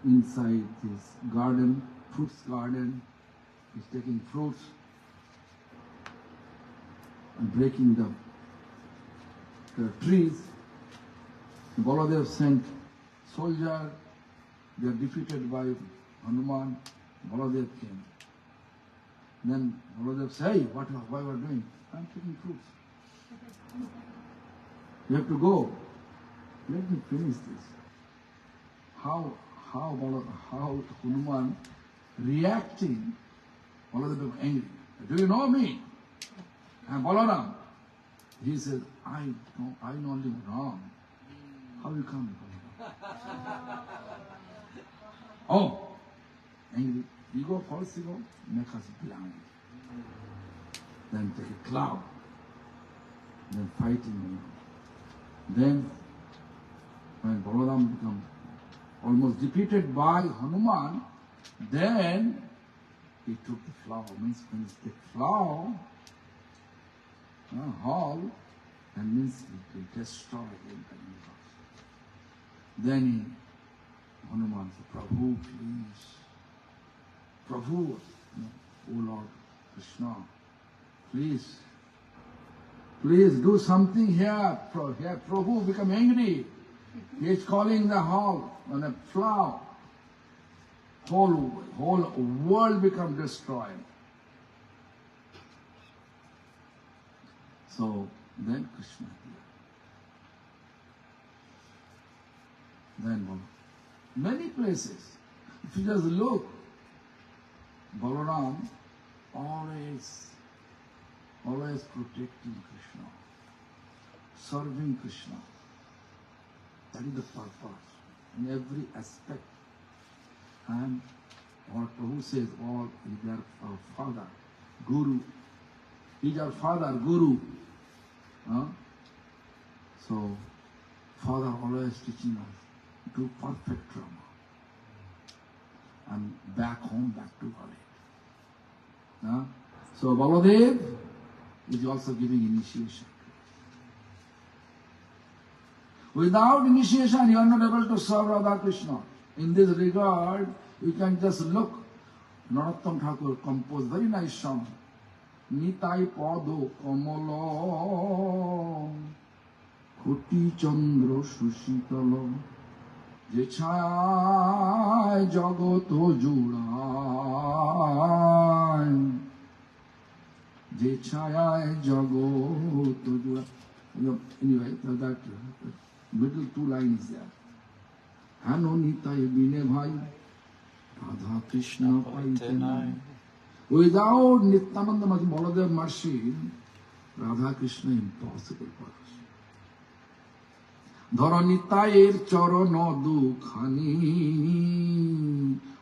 Speaker 10: inside this garden, fruits garden, he's taking fruits and breaking the trees. Baladev sent soldier, they are defeated by Hanuman. Baladev came. Then Gurudev said, hey, why are you doing? I'm taking fruits. You have to go. Let me finish this. how Hanuman reacting, Baladev became angry. Do you know me? And Balaram, he said, I know him wrong. How you come? Oh, angry. Ego, false ego, make us blind. Then take a cloud. Then fighting. Then, when Balaram become almost defeated by Hanuman, then he took the flower. Means when he take flower, hall, and means he destroy the universe. Then Hanuman said, Prabhu, please. Prabhu, O Lord Krishna, please do something here. Here Prabhu become angry. He is calling the hall on a flower. Whole world become destroyed. So then Krishna appeared. Then many places, if you just look, Balaram always protecting Krishna, serving Krishna. That is the purpose in every aspect. And what Prabhu says, all is our father, Guru. He is our father, Guru. So, Father always teaching us to perfect drama. And back home, back to Gaudiya. So, Baladev is also giving initiation. Without initiation, you are not able to serve Radha Krishna. In this regard, you can just look. Narottam Thakur composed very nice song. Nitai Pado Kamala Koti Chandra Sushitala Je Chaya Jagato Judai Je Chaya Jagato Judai. Anyway, that middle two lines there. Hano Nitai Bine Bhai Radha Krishna Paitanai. Without Nityananda Baladev mercy, Radha Krishna impossible for us. Dhara Nitayir Charana Dukhani.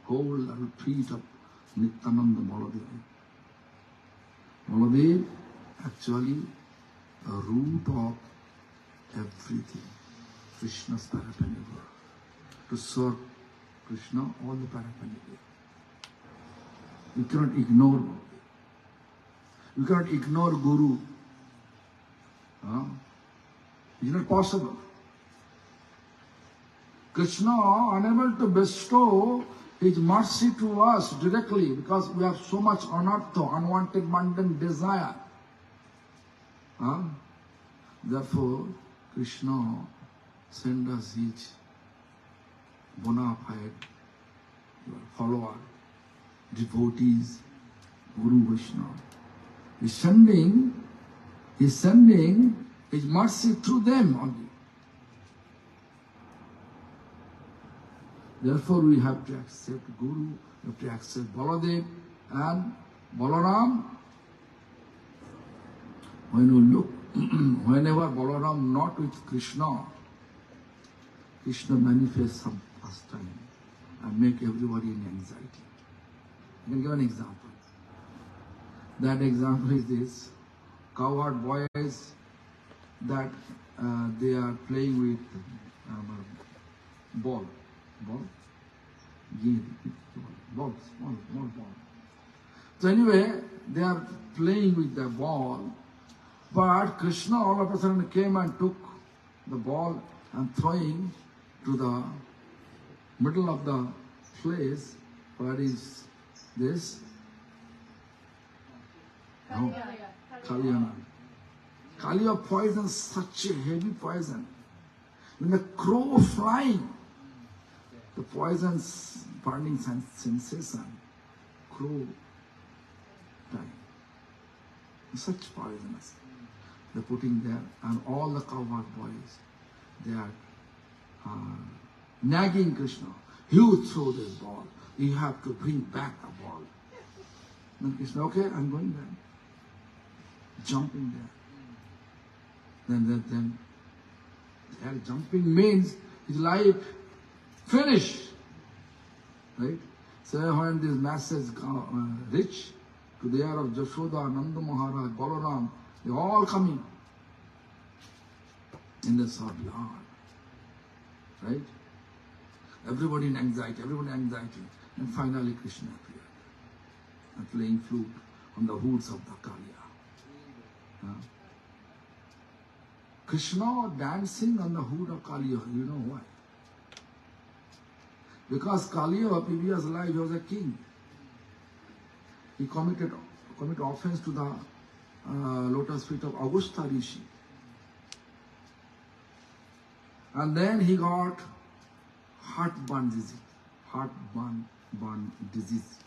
Speaker 10: Hold our feet of Nityananda Baladev. Baladev actually a root of everything. Krishna's paraphernalia. To serve Krishna, all the paraphernalia. You cannot ignore. You cannot ignore Guru. It's not possible. Krishna unable to bestow His mercy to us directly because we have so much anartha, unwanted mundane desire. Therefore, Krishna send us His bona fide follower, devotees, Guru Vaishnava. He's sending His mercy through them only. Therefore, we have to accept Guru, we have to accept Baladev and Balaram. When you look, whenever Balaram not with Krishna, Krishna manifests some pastime and make everybody in anxiety. I can give an example. That example is this. Cowherd boys that they are playing with ball. Small ball. So anyway, they are playing with the ball, but Krishna all of a sudden came and took the ball and throwing to the middle of the place. Where is this? No. Kalyana. Kaliya poison, such a heavy poison. When the crow flying, the poison's burning sensation, crow dying. Such poisonous. They're putting there, and all the cowherd boys, they are nagging Krishna. You throw this ball. You have to bring back the ball. Then Krishna, okay, I'm going there. Jumping there. Then jumping means his life finished. Right? So when this message reached to the ear of Jashoda, Nanda Maharaj, Balaram, they all coming in the saw blood. Right? Everybody in anxiety, And finally Krishna appeared and playing flute on the hoods of the Kaliya. Krishna dancing on the hood of Kaliya, you know why? Because Kaliya, previous life, he was a king. He committed offense to the lotus feet of Augusta Rishi. And then he got heartburn disease.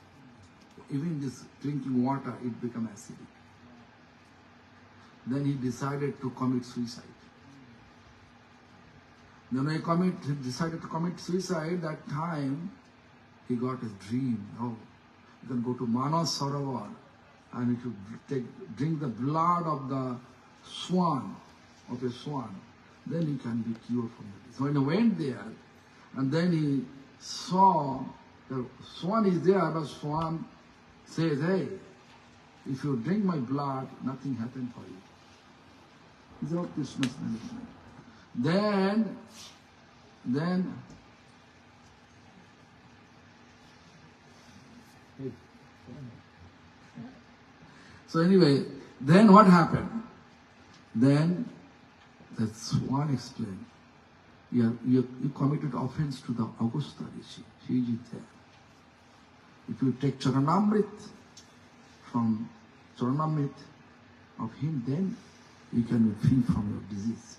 Speaker 10: Even this drinking water, it became acidic. Then he decided to commit suicide. Then when he decided to commit suicide, that time he got a dream. Oh, you can go to Manas Sarovar and if you drink the blood of the swan, of a swan, then he can be cured from it. So when he went there, and then he saw the swan is there, but swan says, hey, if you drink my blood, nothing happened for you. These are Krishna's management. Then so anyway, then what happened? Then the swan explained, you committed offense to the Augusta Rishi. She is there. If you take Charanamrit from Charanamrit of him, then you can be free from your disease,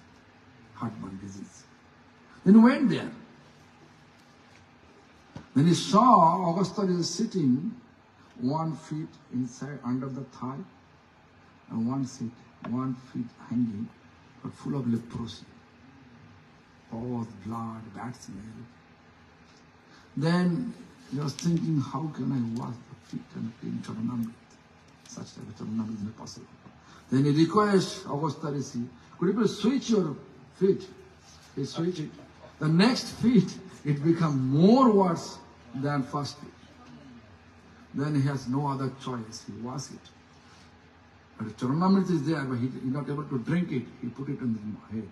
Speaker 10: heartburn disease. Then he went there. Then he saw Augusta is sitting 1 feet inside under the thigh and 1 feet hanging, but full of leprosy. All blood, bad smell. Then he was thinking, how can I wash the feet and clean Charanamrit? Such type of Charanamrit is not possible. Then he requests Augusta Rishi, could you please switch your feet? He switched it. The next feet, it become more worse than first feet. Then he has no other choice. He washes it. But the Charanamrit is there, but he is not able to drink it. He put it in the head.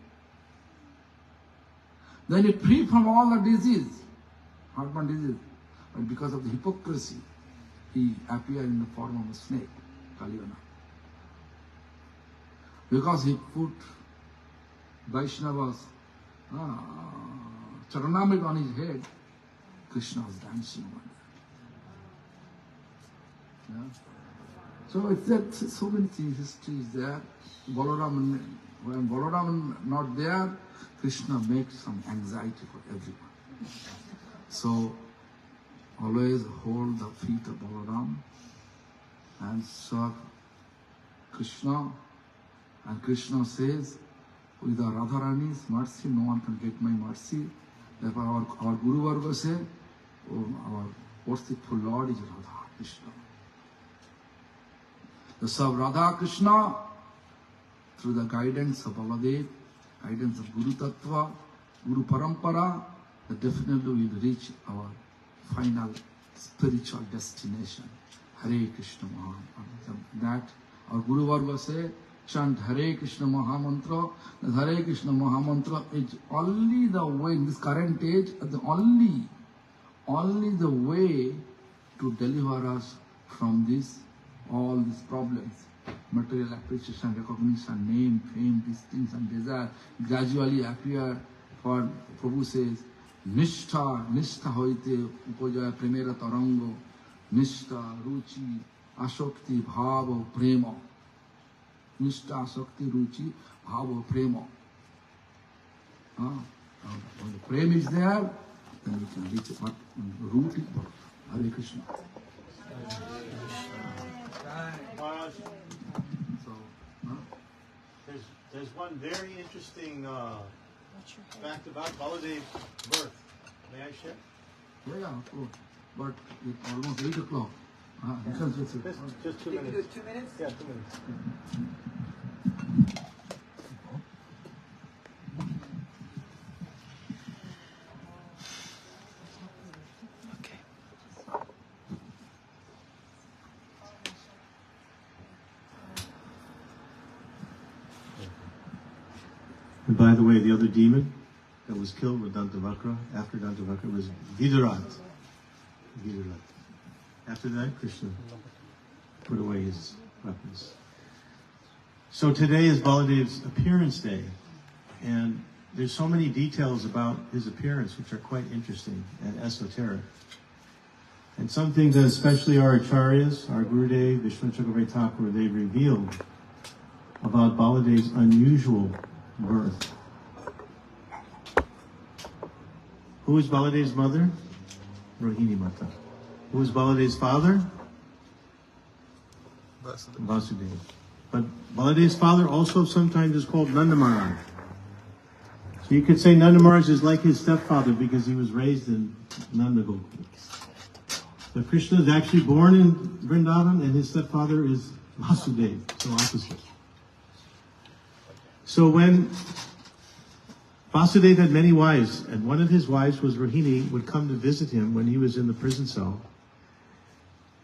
Speaker 10: Then he free from all the disease, heartburn disease. But because of the hypocrisy, he appeared in the form of a snake, Kalyana. Because he put Vaishnava's Charanamrit on his head, Krishna was dancing over there. Yeah? So it's that so many things, history is there. Balaram, when Balaram not there, Krishna makes some anxiety for everyone. So always hold the feet of Balaram and serve Krishna. And Krishna says, with the Radharani's mercy, no one can get my mercy. Therefore our Guru Varga said, our worshipful Lord is Radha Krishna. The serve Radha Krishna through the guidance of Baladev, guidance of Guru Tattva, Guru Parampara, that definitely will reach our final spiritual destination. Hare Krishna Mahamantra. That our Guru Varga say, chant Hare Krishna Mahamantra. The Hare Krishna Mahamantra is only the way, in this current age, only the way to deliver us from all these problems. Material appreciation, recognition, name, fame, these things and desire gradually appear. For Prabhu says, Nishtha hoite upajaya premera tarango, Nishtha, Ruchi, Ashokti, Bhava, Prema. Nishtha, Ashokti, Ruchi, Bhava, Prema. When the prema is there, then we can reach it. But root is Hare Krishna.
Speaker 8: Maharaj, there's one very interesting fact about Baladev's birth. May I share?
Speaker 10: Yeah, of course. But it's almost 8 o'clock.
Speaker 8: Just 2 minutes.
Speaker 3: 2 minutes?
Speaker 8: Yeah, 2 minutes.
Speaker 2: Okay.
Speaker 8: And by the way, the other demon that was killed with Dantavakra, after Dantavakra, was Vidurat. Vidurat. After that, Krishna put away his weapons. So today is Baladev's appearance day, and there's so many details about his appearance which are quite interesting and esoteric. And some things that especially our acharyas, our Gurudev, Vishnu Chakravarti Thakur, they revealed about Baladev's unusual birth. Who is Baladev's mother? Rohini Mata. Who is Baladev's father? Vasudeva. But Baladev's father also sometimes is called Nanda Maharaj. So you could say Nanda Maharaj is like his stepfather because he was raised in Nanda Gokul. But Krishna is actually born in Vrindavan and his stepfather is Vasudeva, so opposite. So when Vasudeva had many wives, and one of his wives was Rohini, would come to visit him when he was in the prison cell.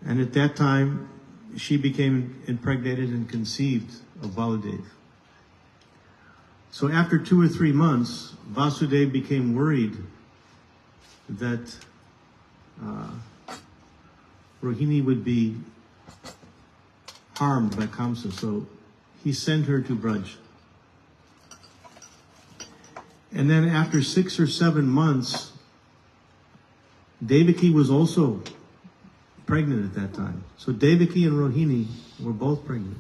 Speaker 8: And at that time, she became impregnated and conceived of Baladeva. So after 2 or 3 months, Vasudeva became worried that Rohini would be harmed by Kamsa, so he sent her to Braj. And then after 6 or 7 months, Devaki was also pregnant at that time. So Devaki and Rohini were both pregnant.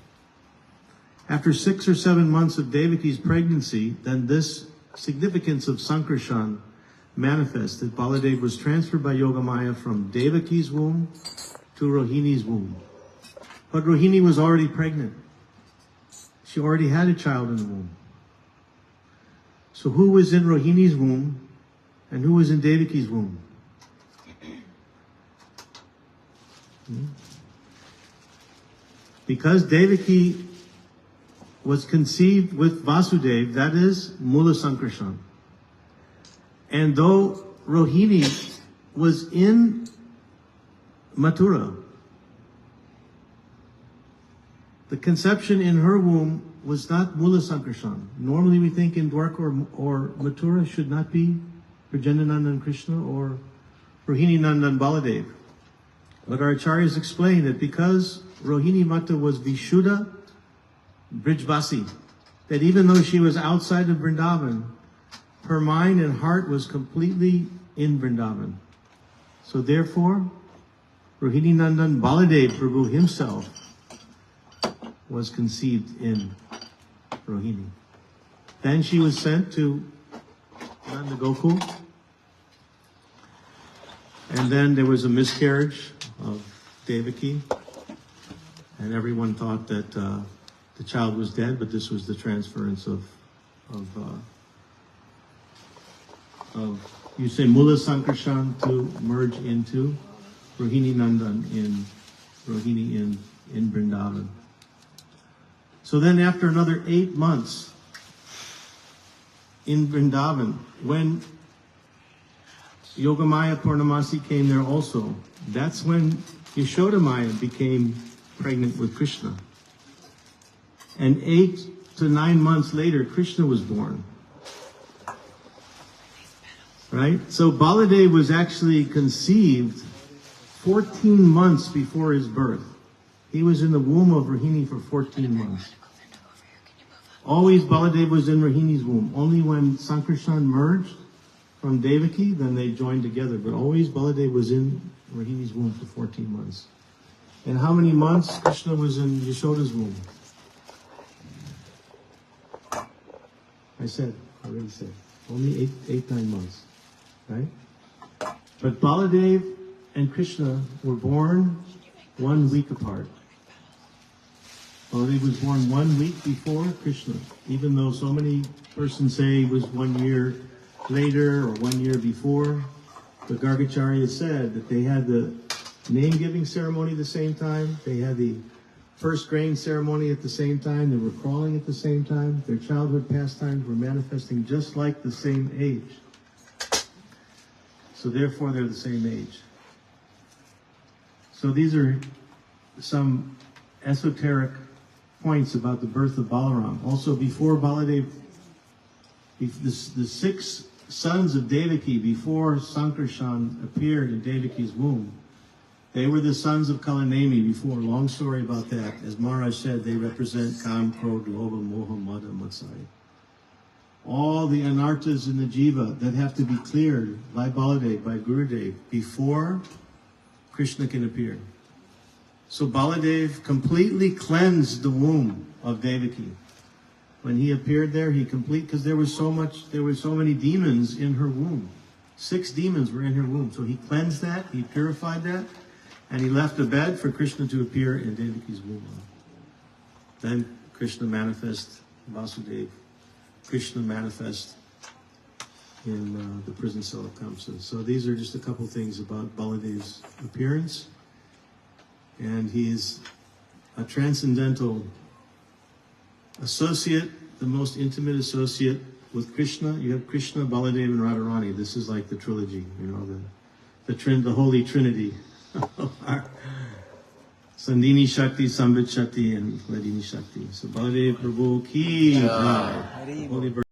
Speaker 8: After 6 or 7 months of Devaki's pregnancy, then this significance of Sankarshan manifested. Baladeva was transferred by Yogamaya from Devaki's womb to Rohini's womb. But Rohini was already pregnant. She already had a child in the womb. So who was in Rohini's womb and who was in Devaki's womb? Because Devaki was conceived with Vasudeva, that is Mula Sankarshan. And though Rohini was in Mathura, the conception in her womb was not Mula Sankarshan. Normally we think in Dwarka or Mathura should not be Prajananandan Krishna or Rohini Nandan Baladev. But our acharyas explain that because Rohini Mata was Vishuddha Brijvasi, that even though she was outside of Vrindavan, her mind and heart was completely in Vrindavan. So therefore, Rohini Nandan Baladev Prabhu himself was conceived in Rohini. Then she was sent to Nanda Gokul. And then there was a miscarriage of Devaki. And everyone thought that the child was dead, but this was the transference of you say Mula Sankarshan to merge into Rohini Nandan in Rohini in Vrindavan. So then after another 8 months in Vrindavan, when Yogamaya Purnamasi came there also, that's when Yashoda Maya became pregnant with Krishna. And 8 to 9 months later, Krishna was born. Right? So Baladev was actually conceived 14 months before his birth. He was in the womb of Rohini for 14 months. Always Baladev was in Rohini's womb. Only when Sankarshan merged from Devaki, then they joined together. But always Baladev was in Rohini's womb for 14 months. And how many months Krishna was in Yashoda's womb? I already said. Only 8-9 months. Right? But Baladev and Krishna were born 1 week apart. Baladev was born 1 week before Krishna, even though so many persons say it was 1 year later or 1 year before. the Gargacharya said that they had the name-giving ceremony at the same time, they had the first grain ceremony at the same time, they were crawling at the same time, their childhood pastimes were manifesting just like the same age. So therefore they're the same age. So these are some esoteric points about the birth of Balaram. Also before Baladev, the 6 sons of Devaki, before Sankarshan appeared in Devaki's womb, they were the sons of Kalanemi before. Long story about that. As Maharaj said, they represent Kam, Krodh, Lobha, Moha, Mada, Matsaya. All the anarthas in the jiva that have to be cleared by Baladev, by Gurudev, before Krishna can appear. So Baladev completely cleansed the womb of Devaki. When he appeared there, because there were so many demons in her womb. 6 demons were in her womb. So he cleansed that, he purified that, and he left a bed for Krishna to appear in Devaki's womb. Then Krishna manifest, Vasudev, Krishna manifest in the prison cell of Kamsa. So these are just a couple things about Baladev's appearance. And he is a transcendental associate, the most intimate associate with Krishna. You have Krishna, Baladev, and Radharani. This is like the trilogy, you know, the Holy Trinity. Sandini Shakti, Sambit Shakti, and Ladini Shakti. So Baladev Prabhu ki jai. Holy